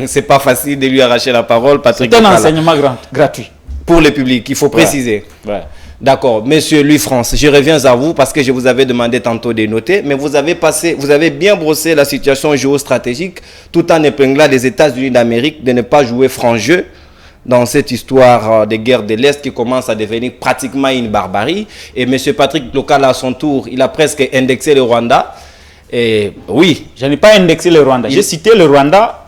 [SPEAKER 1] C'est pas facile de lui arracher la parole, Patrick.
[SPEAKER 3] C'est un enseignement gratuit.
[SPEAKER 1] Pour le public, il faut préciser.
[SPEAKER 3] Ouais.
[SPEAKER 1] D'accord, monsieur Louis France, je reviens à vous parce que je vous avais demandé tantôt de noter, mais vous avez bien brossé la situation géostratégique tout en épinglant les États-Unis d'Amérique de ne pas jouer franc jeu dans cette histoire de guerre de l'Est qui commence à devenir pratiquement une barbarie. Et monsieur Patrick Lokala, à son tour, il a presque indexé le Rwanda. Et oui.
[SPEAKER 3] Je n'ai pas indexé le Rwanda. J'ai cité le Rwanda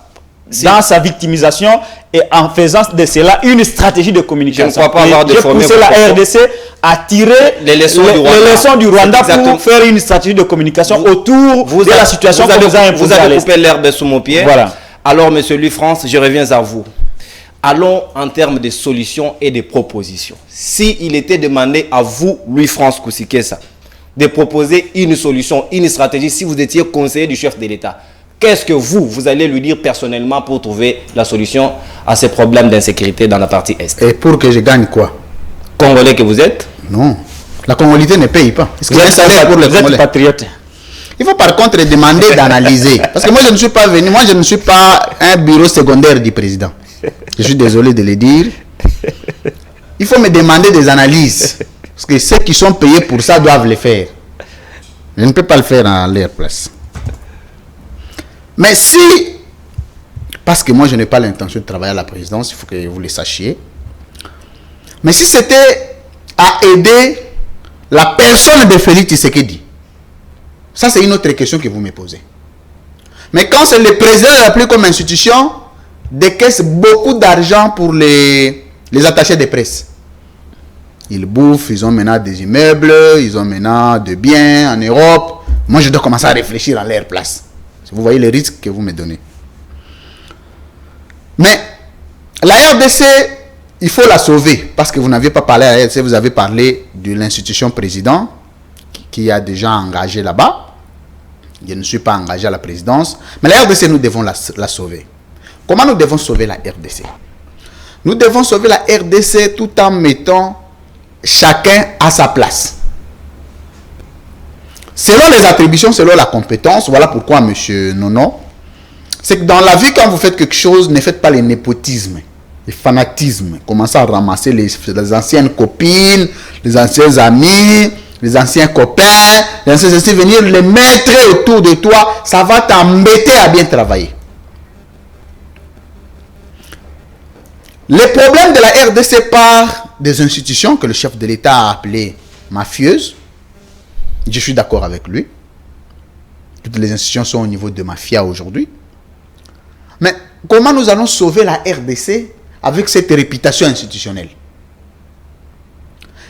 [SPEAKER 3] dans sa victimisation et en faisant de cela une stratégie de communication.
[SPEAKER 1] Je ne crois pas avoir déformé.
[SPEAKER 3] J'ai poussé la RDC à tirer
[SPEAKER 1] les leçons
[SPEAKER 3] du Rwanda pour faire une stratégie de communication autour de la situation que nous a imposée.
[SPEAKER 1] Vous avez coupé l'herbe sous mon pied.
[SPEAKER 3] Voilà.
[SPEAKER 1] Alors, monsieur Louis France, je reviens à vous. Allons en termes de solutions et de propositions. S'il était demandé à vous, Louis France Kousikessa, de proposer une solution, une stratégie, si vous étiez conseiller du chef de l'État, qu'est-ce que vous allez lui dire personnellement pour trouver la solution à ces problèmes d'insécurité dans la partie Est?
[SPEAKER 2] Et pour que je gagne quoi?
[SPEAKER 1] Congolais que vous êtes?
[SPEAKER 2] Non. La congolité ne paye pas.
[SPEAKER 3] Vous êtes patriote.
[SPEAKER 2] Il faut par contre demander d'analyser. Parce que moi, je ne suis pas venu, moi, je ne suis pas un bureau secondaire du président. Je suis désolé de le dire. Il faut me demander des analyses. Parce que ceux qui sont payés pour ça doivent le faire. Je ne peux pas le faire à leur place. Mais si Parce que moi, je n'ai pas l'intention de travailler à la présidence, il faut que vous le sachiez. Mais si c'était à aider la personne de Félix Tshisekedi, ça c'est une autre question que vous me posez. Mais quand c'est le président de la République comme institution, décaisse beaucoup d'argent pour les attachés de presse. Ils bouffent, ils ont maintenant des immeubles, ils ont maintenant des biens en Europe. Moi, je dois commencer à réfléchir à leur place. Vous voyez les risques que vous me donnez. Mais la RDC, il faut la sauver. Parce que vous n'aviez pas parlé à la RDC, vous avez parlé de l'institution président qui a déjà engagé là-bas. Je ne suis pas engagé à la présidence. Mais la RDC, nous devons la sauver. Comment nous devons sauver la RDC? Nous devons sauver la RDC tout en mettant chacun à sa place. Selon les attributions, selon la compétence, voilà pourquoi, monsieur Nono, c'est que dans la vie, quand vous faites quelque chose, ne faites pas les népotismes, les fanatismes. Commencez à ramasser les anciennes copines, les anciens amis, les anciens copains, les anciens venir les mettre autour de toi, ça va t'embêter à bien travailler. Les problèmes de la RDC par des institutions que le chef de l'État a appelées mafieuses. Je suis d'accord avec lui. Toutes les institutions sont au niveau de mafia aujourd'hui. Mais comment nous allons sauver la RDC avec cette réputation institutionnelle?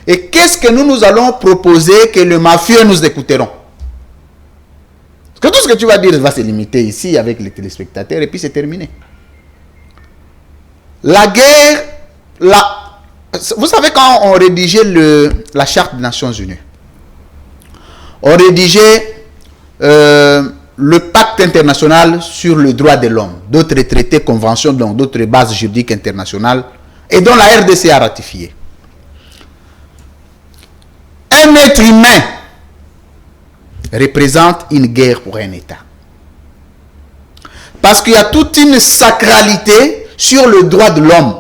[SPEAKER 2] Et qu'est-ce que nous allons proposer que les mafieux nous écouteront? Parce que tout ce que tu vas dire va se limiter ici avec les téléspectateurs et puis c'est terminé. La guerre, vous savez quand on rédigeait la charte des Nations Unies, on rédigeait le pacte international sur le droit de l'homme, d'autres traités, conventions, donc d'autres bases juridiques internationales, et dont la RDC a ratifié. Un être humain représente une guerre pour un État. Parce qu'il y a toute une sacralité sur le droit de l'homme.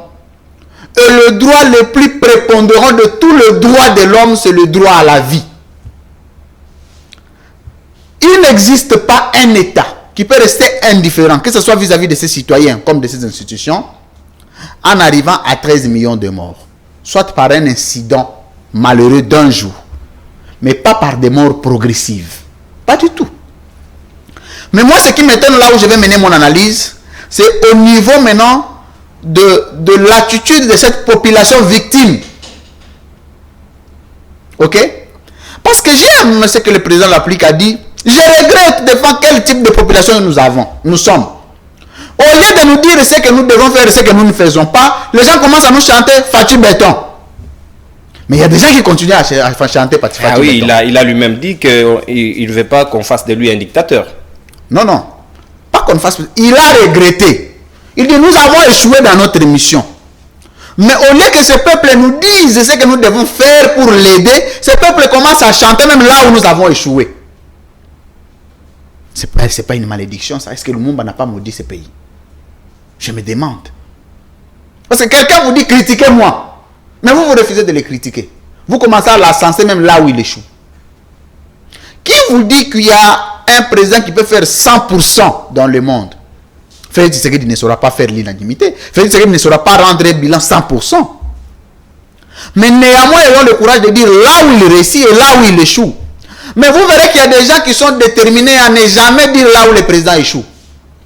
[SPEAKER 2] Et le droit le plus prépondérant de tout le droit de l'homme, c'est le droit à la vie. Il n'existe pas un État qui peut rester indifférent, que ce soit vis-à-vis de ses citoyens comme de ses institutions, en arrivant à 13 millions de morts. Soit par un incident malheureux d'un jour, mais pas par des morts progressives. Pas du tout. Mais moi, ce qui m'étonne là où je vais mener mon analyse, c'est au niveau maintenant de l'attitude de cette population victime. Ok? Parce que j'aime ce que le président de la République a dit. Je regrette devant quel type de population nous sommes. Au lieu de nous dire ce que nous devons faire et ce que nous ne faisons pas, les gens commencent à nous chanter Fati Béton. Mais il y a des gens qui continuent à chanter Fati Béton.
[SPEAKER 1] Ah oui, il a lui-même dit qu'il ne veut pas qu'on fasse de lui un dictateur.
[SPEAKER 2] Non, non. Pas qu'on fasse. Il a regretté. Il dit nous avons échoué dans notre mission. Mais au lieu que ce peuple nous dise ce que nous devons faire pour l'aider, ce peuple commence à chanter même là où nous avons échoué. C'est pas une malédiction ça. Est-ce que le monde n'a pas maudit ce pays? Je me demande. Parce que quelqu'un vous dit critiquez-moi. Mais vous refusez de le critiquer. Vous commencez à l'ascenser même là où il échoue. Qui vous dit qu'il y a un président qui peut faire 100% dans le monde? Félix Tshisekedi ne saura pas faire l'unanimité. Félix Tshisekedi ne saura pas rendre un bilan 100%. Mais néanmoins, ils ont le courage de dire là où il réussit et là où il échoue. Mais vous verrez qu'il y a des gens qui sont déterminés à ne jamais dire là où le président échoue.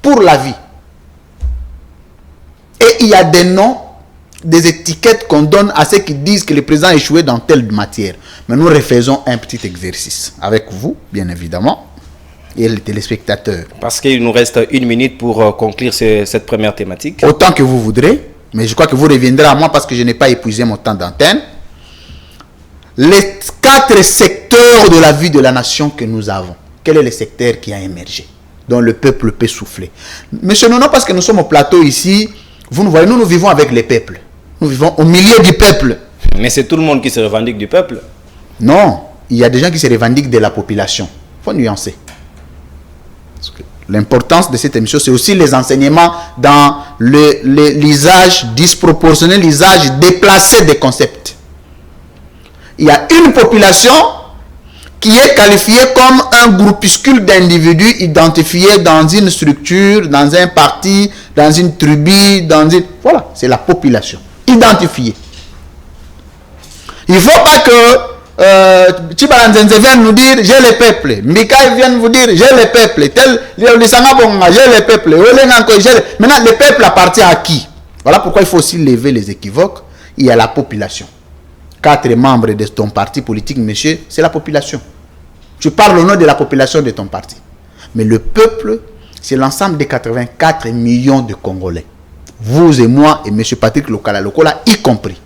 [SPEAKER 2] Pour la vie. Et il y a des noms, des étiquettes qu'on donne à ceux qui disent que le président a échoué dans telle matière. Mais nous refaisons un petit exercice. Avec vous, bien évidemment. Et les téléspectateurs.
[SPEAKER 1] Parce qu'il nous reste 1 minute pour conclure cette première thématique.
[SPEAKER 2] Autant que vous voudrez, mais je crois que vous reviendrez à moi parce que je n'ai pas épuisé mon temps d'antenne. Les 4 secteurs de la vie de la nation que nous avons. Quel est le secteur qui a émergé, dont le peuple peut souffler? Monsieur Nono, parce que nous sommes au plateau ici, vous nous voyez, nous vivons avec les peuples. Nous vivons au milieu du peuple.
[SPEAKER 1] Mais c'est tout le monde qui se revendique du peuple.
[SPEAKER 2] Non, il y a des gens qui se revendiquent de la population. Il faut nuancer. L'importance de cette émission, c'est aussi les enseignements dans l'usage disproportionné, l'usage déplacé des concepts. Il y a une population qui est qualifié comme un groupuscule d'individus identifiés dans une structure, dans un parti, dans une tribu, dans une... Voilà, c'est la population. Identifiée. Il ne faut pas que Chibalanzenze vienne nous dire j'ai le peuple. Mika vienne vous dire j'ai le peuple. Tel j'ai le peuple. Maintenant, le peuple appartient à qui? Voilà pourquoi il faut aussi lever les équivoques. Il y a la population. 4 membres de ton parti politique, monsieur, c'est la population. Tu parles au nom de la population de ton parti. Mais le peuple, c'est l'ensemble des 84 millions de Congolais. Vous et moi et monsieur Patrick Lokala y compris.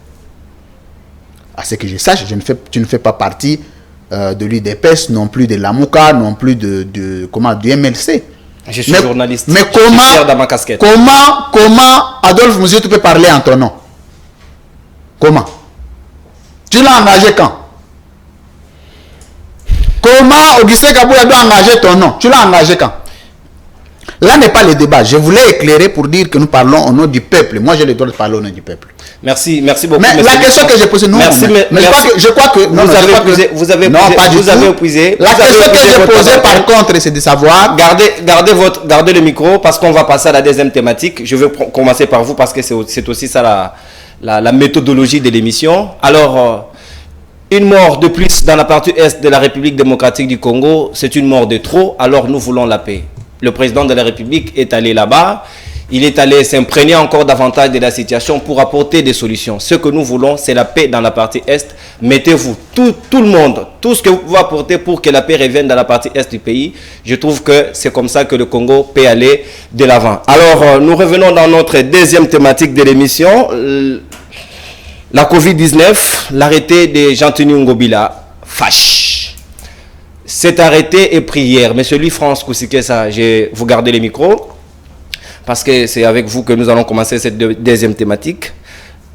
[SPEAKER 2] À ce que je sache, tu ne fais pas partie de l'UDPS, non plus de l'AMUCA, non plus du MLC.
[SPEAKER 1] Je suis journaliste.
[SPEAKER 2] Mais comment Adolphe Monsieur, tu peux parler en ton nom? Comment? Tu l'as engagé quand? Comment Augustin Kabouya doit engager ton nom? Tu l'as engagé quand? Là n'est pas le débat. Je voulais éclairer pour dire que nous parlons au nom du peuple. Moi, j'ai le droit de parler au nom du peuple.
[SPEAKER 1] Merci beaucoup.
[SPEAKER 2] Mais la question que j'ai posée, non.
[SPEAKER 1] Merci,
[SPEAKER 2] je crois que
[SPEAKER 1] vous avez épuisé.
[SPEAKER 2] La question que j'ai posée, par contre, c'est de savoir.
[SPEAKER 1] Gardez le micro parce qu'on va passer à la deuxième thématique. Je vais commencer par vous parce que c'est aussi ça la méthodologie de l'émission. Alors, une mort de plus dans la partie est de la République démocratique du Congo, c'est une mort de trop. Alors, nous voulons la paix. Le président de la République est allé là-bas. Il est allé s'imprégner encore davantage de la situation pour apporter des solutions. Ce que nous voulons, c'est la paix dans la partie Est. Mettez-vous, tout le monde, tout ce que vous pouvez apporter pour que la paix revienne dans la partie Est du pays. Je trouve que c'est comme ça que le Congo peut aller de l'avant. Alors, nous revenons dans notre deuxième thématique de l'émission. La Covid-19, l'arrêté de Jean-Tenu Ngobila fâche. Cet arrêté est pris hier. Monsieur Louis-France Kousikessa, vous gardez les micros. Parce que c'est avec vous que nous allons commencer cette deuxième thématique.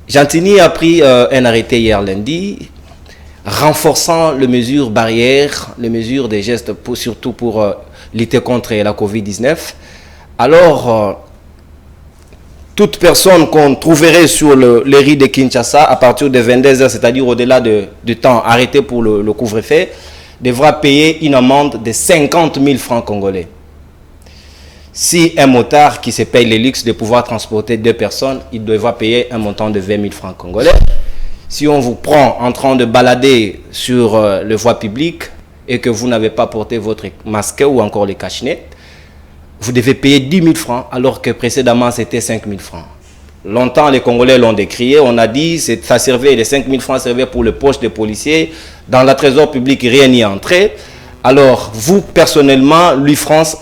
[SPEAKER 1] Jean-Tenu a pris un arrêté hier lundi, renforçant les mesures barrières, les mesures des gestes, surtout pour lutter contre la Covid-19. Alors, toute personne qu'on trouverait sur les rues de Kinshasa à partir de 22h, c'est-à-dire au-delà du temps arrêté pour le couvre-feu, devra payer une amende de 50 000 francs congolais. Si un motard qui se paye le luxe de pouvoir transporter 2 personnes, il devra payer un montant de 20 000 francs congolais. Si on vous prend en train de balader sur le voie publique et que vous n'avez pas porté votre masque ou encore les cache-nez, vous devez payer 10 000 francs alors que précédemment c'était 5 000 francs. Longtemps les Congolais l'ont décrié, on a dit que ça servait, les 5 000 francs servaient pour le poche des policiers, dans la trésor public rien n'y entrait. Alors vous personnellement, Louis-France,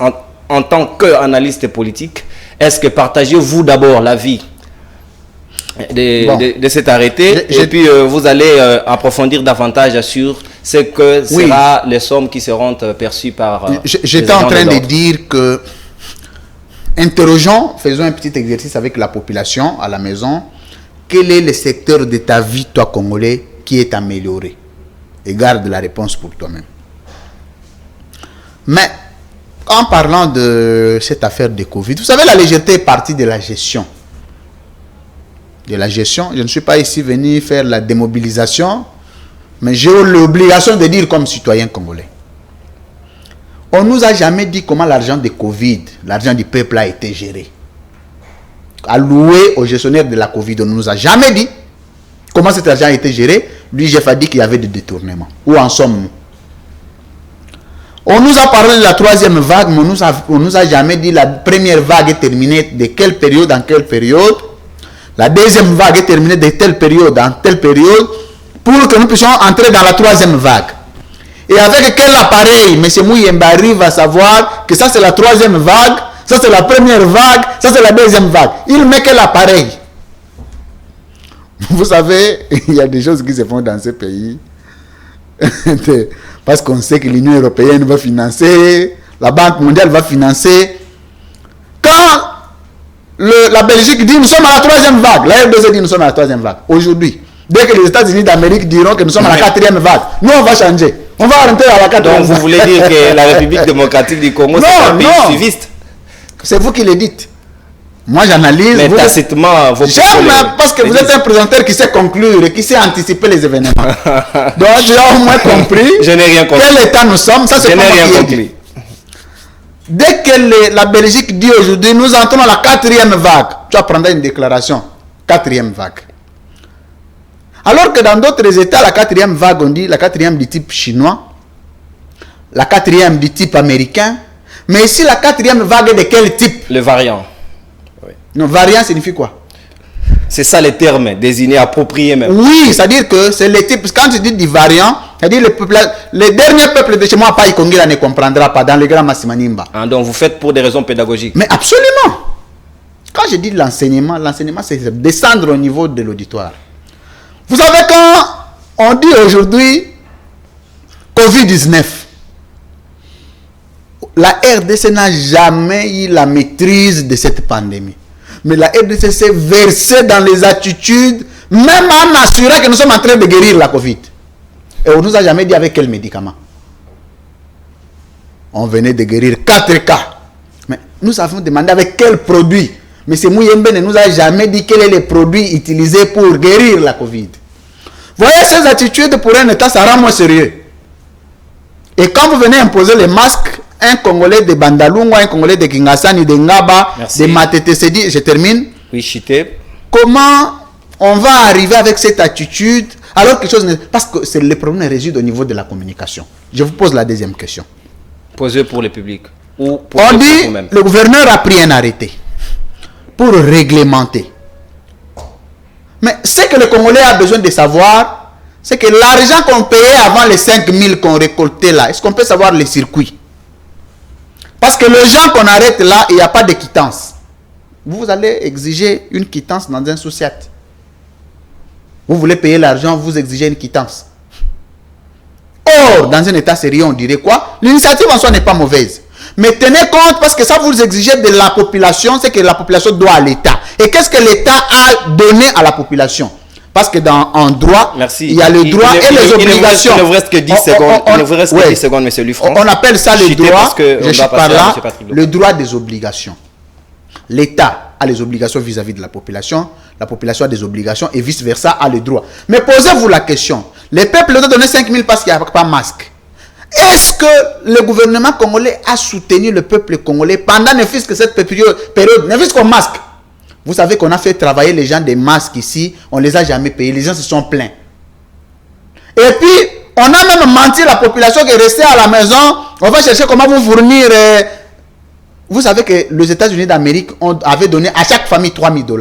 [SPEAKER 1] en tant qu'analyste politique, est-ce que partagez-vous d'abord l'avis de cet arrêté et puis vous allez approfondir davantage sur ce que sera les sommes qui seront perçues par...
[SPEAKER 2] J'étais en train de dire que interrogeons, faisons un petit exercice avec la population à la maison. Quel est le secteur de ta vie, toi Congolais, qui est amélioré? Et garde la réponse pour toi-même. Mais en parlant de cette affaire de Covid, vous savez, la légèreté est partie de la gestion. De la gestion, je ne suis pas ici venu faire la démobilisation, mais j'ai l'obligation de dire comme citoyen congolais. On ne nous a jamais dit comment l'argent de Covid, l'argent du peuple a été géré. Alloué aux gestionnaires de la Covid, on ne nous a jamais dit comment cet argent a été géré. Lui, j'ai dit qu'il y avait des détournements. Où en sommes-nous? On nous a parlé de la troisième vague, mais on nous a jamais dit la première vague est terminée de quelle période, en quelle période. La deuxième vague est terminée de telle période, en telle période, pour que nous puissions entrer dans la troisième vague. Et avec quel appareil M. Mouyemba arrive à savoir que ça c'est la troisième vague, ça c'est la première vague, ça c'est la deuxième vague. Il met quel appareil? Vous savez, il y a des choses qui se font dans ce pays. Parce qu'on sait que l'Union européenne va financer, la Banque mondiale va financer. Quand la Belgique dit nous sommes à la troisième vague, la RDC dit nous sommes à la troisième vague. Aujourd'hui, dès que les États-Unis d'Amérique diront que nous sommes à la quatrième vague, nous on va changer. On va rentrer à la quatrième vague.
[SPEAKER 1] Donc vous voulez dire que la République démocratique du Congo c'est un pays suiviste?
[SPEAKER 2] C'est vous qui le dites. Moi, j'analyse.
[SPEAKER 1] Mais tacitement,
[SPEAKER 2] j'aime parce que vous êtes un présentateur qui sait conclure et qui sait anticiper les événements. Donc, j'ai au moins compris.
[SPEAKER 1] Je n'ai rien compris.
[SPEAKER 2] Quel état nous sommes, ça c'est pas moi qui ai dit. Dès que la Belgique dit aujourd'hui, nous entrons dans la 4e vague, tu apprendras une déclaration. 4e vague. Alors que dans d'autres États, la 4e vague, on dit la 4e du type chinois, la 4e du type américain. Mais ici, la 4e vague est de quel type?
[SPEAKER 1] Le variant.
[SPEAKER 2] Oui. Non, variant signifie quoi?
[SPEAKER 1] C'est ça les termes désignés, appropriés même.
[SPEAKER 2] Oui, c'est-à-dire que c'est les types. Quand tu dis du variant, c'est-à-dire les derniers peuples de chez moi, pas Ikongi, ne comprendra pas dans le grand Massimanimba.
[SPEAKER 1] Ah, donc vous faites pour des raisons pédagogiques.
[SPEAKER 2] Mais absolument. Quand je dis l'enseignement, c'est descendre au niveau de l'auditoire. Vous savez, quand on dit aujourd'hui Covid-19, la RDC n'a jamais eu la maîtrise de cette pandémie. Mais la RDC s'est versée dans les attitudes, même en assurant que nous sommes en train de guérir la Covid. Et on ne nous a jamais dit avec quel médicament. On venait de guérir 4 cas. Mais nous avons demandé avec quel produit. Mais M. Mouyembe ne nous a jamais dit quel est le produit utilisé pour guérir la Covid. Voyez, ces attitudes pour un État, ça rend moins sérieux. Et quand vous venez imposer les masques, un Congolais de Bandalunga, un Congolais de Kingasani, de Ngaba, de Matete Sedi, je termine.
[SPEAKER 1] Oui, Chité.
[SPEAKER 2] Comment on va arriver avec cette attitude alors que chose n'est... Parce que c'est le problème réside au niveau de la communication. Je vous pose la deuxième question.
[SPEAKER 1] Posez pour le public. Ou pour
[SPEAKER 2] on dit,
[SPEAKER 1] vous-même.
[SPEAKER 2] Le gouverneur a pris un arrêté pour réglementer. Mais ce que le Congolais a besoin de savoir, c'est que l'argent qu'on payait avant les 5 000 qu'on récoltait là, est-ce qu'on peut savoir les circuits? Parce que les gens qu'on arrête là, il n'y a pas de quittance. Vous allez exiger une quittance dans un sociat. Vous voulez payer l'argent, vous exigez une quittance. Or, dans un état sérieux, on dirait quoi? L'initiative en soi n'est pas mauvaise. Mais tenez compte, parce que ça vous exigez de la population, c'est que la population doit à l'État. Et qu'est-ce que l'État a donné à la population? Parce que en droit, il y a le droit et les obligations.
[SPEAKER 1] Il ne vous reste que 10 secondes. Il ne vous reste que 10 secondes, monsieur Lufrance.
[SPEAKER 2] On appelle ça le droit, je suis par là, le droit des obligations. L'État a les obligations vis-à-vis de la population a des obligations et vice-versa a le droit. Mais posez-vous la question, les peuples doivent donner 5 000 parce qu'il n'y a pas de masque. Est-ce que le gouvernement congolais a soutenu le peuple congolais pendant ne fût-ce que cette période, ne fût-ce qu'un masque? Vous savez qu'on a fait travailler les gens des masques ici, on ne les a jamais payés, les gens se sont plaints. Et puis, on a même menti à la population qui est restée à la maison, on va chercher comment vous fournir. Vous savez que les États-Unis d'Amérique avaient donné à chaque famille $3 000.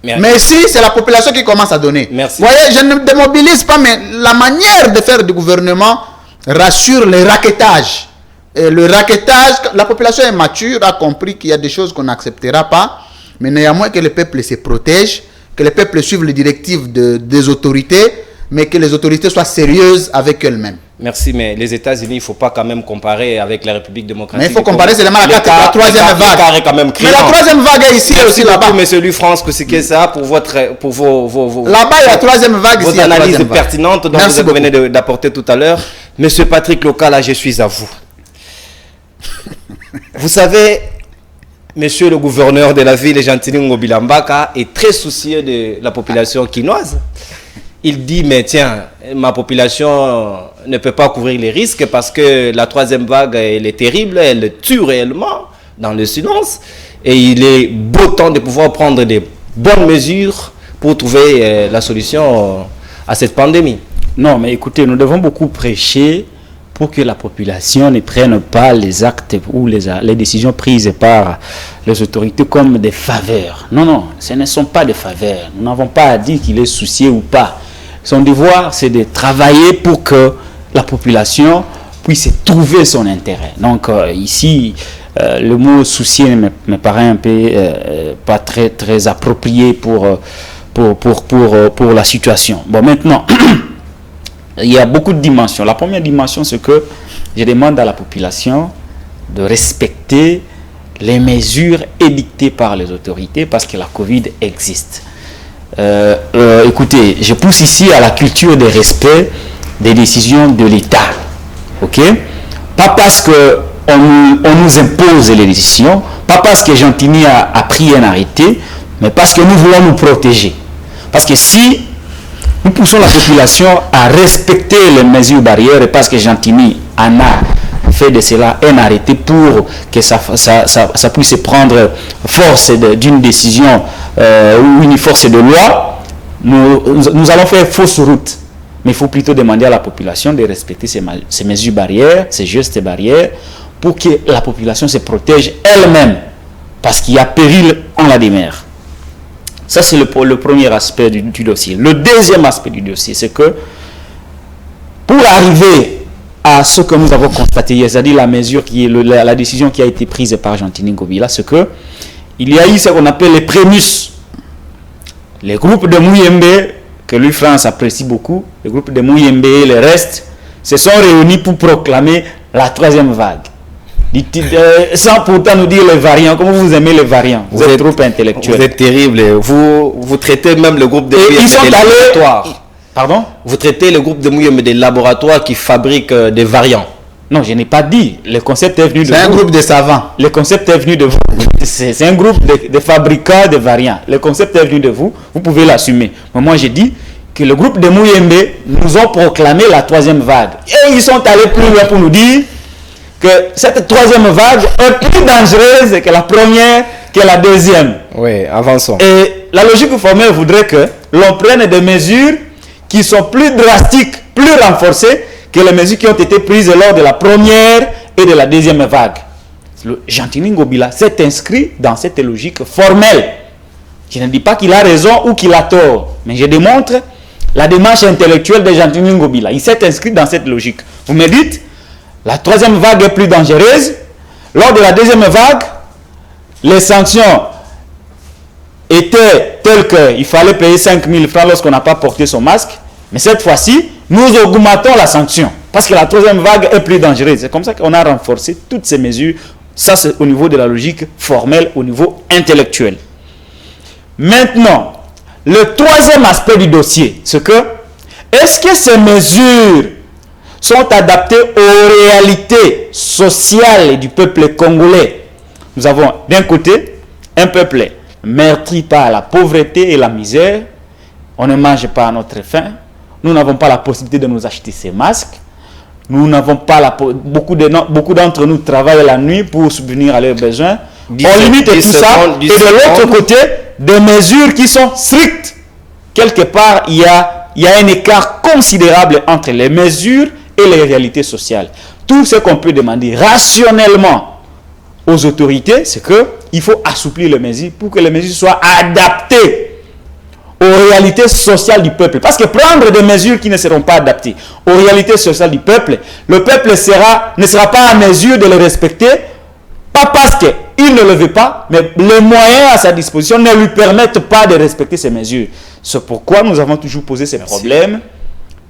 [SPEAKER 2] Mais si c'est la population qui commence à donner.
[SPEAKER 1] Merci.
[SPEAKER 2] Vous voyez, je ne démobilise pas, mais la manière de faire du gouvernement rassure le raquettage. Et le raquettage, la population est mature, a compris qu'il y a des choses qu'on n'acceptera pas. Mais néanmoins que le peuple se protège, que le peuple suive les directives des autorités, mais que les autorités soient sérieuses avec elles-mêmes.
[SPEAKER 1] Merci, mais les États-Unis, il ne faut pas quand même comparer avec la République démocratique.
[SPEAKER 2] Mais il faut comparer seulement la 3e vague.
[SPEAKER 1] Quand même
[SPEAKER 2] mais la 3e vague est ici et aussi là-bas.
[SPEAKER 1] Monsieur Lufrance, que ça pour vos
[SPEAKER 2] là-bas, il y a 3e vague ici.
[SPEAKER 1] Vos analyses pertinentes dont vous venez d'apporter tout à l'heure. Monsieur Patrick Lokala, je suis à vous. Vous savez, monsieur le gouverneur de la ville, Gentili Ngobilambaka, est très soucieux de la population quinoise. Il dit, mais tiens, ma population ne peut pas couvrir les risques parce que la 3e vague, elle est terrible, elle tue réellement dans le silence. Et il est beau temps de pouvoir prendre des bonnes mesures pour trouver la solution à cette pandémie.
[SPEAKER 3] Non, mais écoutez, nous devons beaucoup prêcher pour que la population ne prenne pas les actes ou les décisions prises par les autorités comme des faveurs. Non, non, ce ne sont pas des faveurs. Nous n'avons pas à dire qu'il est soucié ou pas. Son devoir, c'est de travailler pour que la population puisse trouver son intérêt. Donc ici, le mot soucier me paraît un peu pas très approprié pour la situation. Bon, maintenant, il y a beaucoup de dimensions. La première dimension, c'est que je demande à la population de respecter les mesures édictées par les autorités parce que la Covid existe. Écoutez, je pousse ici à la culture de respect des décisions de l'État. Ok? Pas parce qu'on nous impose les décisions, Pas parce que Gentilly a pris un arrêté, mais parce que nous voulons nous protéger. Parce que si nous poussons la population à respecter les mesures barrières, et parce que Gentilly en a fait de cela un arrêté pour que ça puisse prendre force d'une décision ou une force de loi, nous allons faire fausse route. Mais il faut plutôt demander à la population de respecter ces mesures barrières, ces gestes barrières, pour que la population se protège elle-même. Parce qu'il y a péril en la demeure. Ça, c'est le premier aspect du dossier. Le deuxième aspect du dossier, c'est que pour arriver à ce que nous avons constaté, c'est-à-dire la décision qui a été prise par Gentilly Ngobila, c'est que il y a eu ce qu'on appelle les prémices. Les groupes de Mouyembe, que Louis France apprécie beaucoup, les groupes de Mouyembe et le reste, se sont réunis pour proclamer la troisième vague. Sans pourtant nous dire les variants. Comment vous aimez les variants? Vous êtes trop intellectuel.
[SPEAKER 1] Vous êtes terrible. Vous traitez même le groupe de
[SPEAKER 3] laboratoires. Pardon?
[SPEAKER 1] Vous traitez le groupe de Mouyembe des laboratoires qui fabriquent des variants.
[SPEAKER 3] Non, je n'ai pas dit. Le concept est venu de vous.
[SPEAKER 2] C'est un groupe de savants.
[SPEAKER 3] Le concept est venu de vous. C'est un groupe de fabricants de variants. Le concept est venu de vous. Vous pouvez l'assumer. Mais moi, j'ai dit que le groupe de Mouyembe nous ont proclamé la troisième vague. Et ils sont allés plus loin pour nous dire que cette troisième vague est plus dangereuse que la première, que la deuxième.
[SPEAKER 1] Oui, avançons.
[SPEAKER 3] Et la logique formelle voudrait que l'on prenne des mesures qui sont plus drastiques, plus renforcées que les mesures qui ont été prises lors de la première et de la deuxième vague. Gentilly Ngobila s'est inscrit dans cette logique formelle. Je ne dis pas qu'il a raison ou qu'il a tort, mais je démontre la démarche intellectuelle de Gentilly Ngobila. Il s'est inscrit dans cette logique. Vous me dites, la troisième vague est plus dangereuse. Lors de la deuxième vague, les sanctions étaient telles qu'il fallait payer 5 000 francs lorsqu'on n'a pas porté son masque. Mais cette fois-ci, nous augmentons la sanction. Parce que la troisième vague est plus dangereuse. C'est comme ça qu'on a renforcé toutes ces mesures. Ça, c'est au niveau de la logique formelle, au niveau intellectuel. Maintenant, le troisième aspect du dossier, c'est que, est-ce que ces mesures sont adaptées aux réalités sociales du peuple congolais? Nous avons d'un côté un peuple meurtri par la pauvreté et la misère. On ne mange pas à notre faim. Nous n'avons pas la possibilité de nous acheter ces masques. Nous n'avons pas beaucoup d'entre nous travaillent la nuit pour subvenir à leurs besoins. On limite tout ça. Et de l'autre côté, des mesures qui sont strictes. Quelque part, il y a un écart considérable entre les mesures et les réalités sociales. Tout ce qu'on peut demander rationnellement aux autorités, c'est qu'il faut assouplir les mesures pour que les mesures soient adaptées aux réalités sociales du peuple. Parce que prendre des mesures qui ne seront pas adaptées aux réalités sociales du peuple, le peuple ne sera pas à mesure de les respecter, pas parce qu'il ne le veut pas, mais les moyens à sa disposition ne lui permettent pas de respecter ces mesures. C'est pourquoi nous avons toujours posé ces problèmes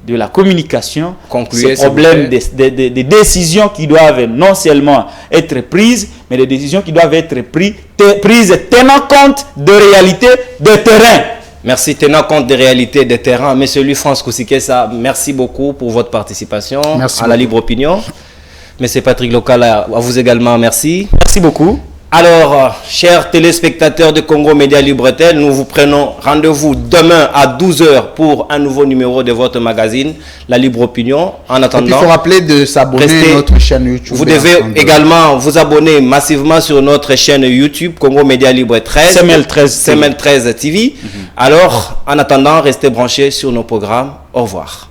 [SPEAKER 3] de la communication, ces problèmes des décisions qui doivent non seulement être prises, mais des décisions qui doivent être prises tenant compte de réalités de terrain.
[SPEAKER 1] Merci, tenant compte des réalités des terrains. Monsieur Louis France Kousikessa, merci beaucoup pour votre participation à la Libre Opinion. Monsieur Patrick Lokala, à vous également, merci.
[SPEAKER 3] Merci beaucoup.
[SPEAKER 1] Alors, chers téléspectateurs de Congo Média Libre-Tel, nous vous prenons rendez-vous demain à 12h pour un nouveau numéro de votre magazine, La Libre Opinion. En attendant,
[SPEAKER 2] il faut rappeler de s'abonner à notre chaîne YouTube.
[SPEAKER 1] Vous devez également vous abonner massivement sur notre chaîne YouTube, Congo Média Libre 13. CML13 TV. Alors, en attendant, restez branchés sur nos programmes. Au revoir.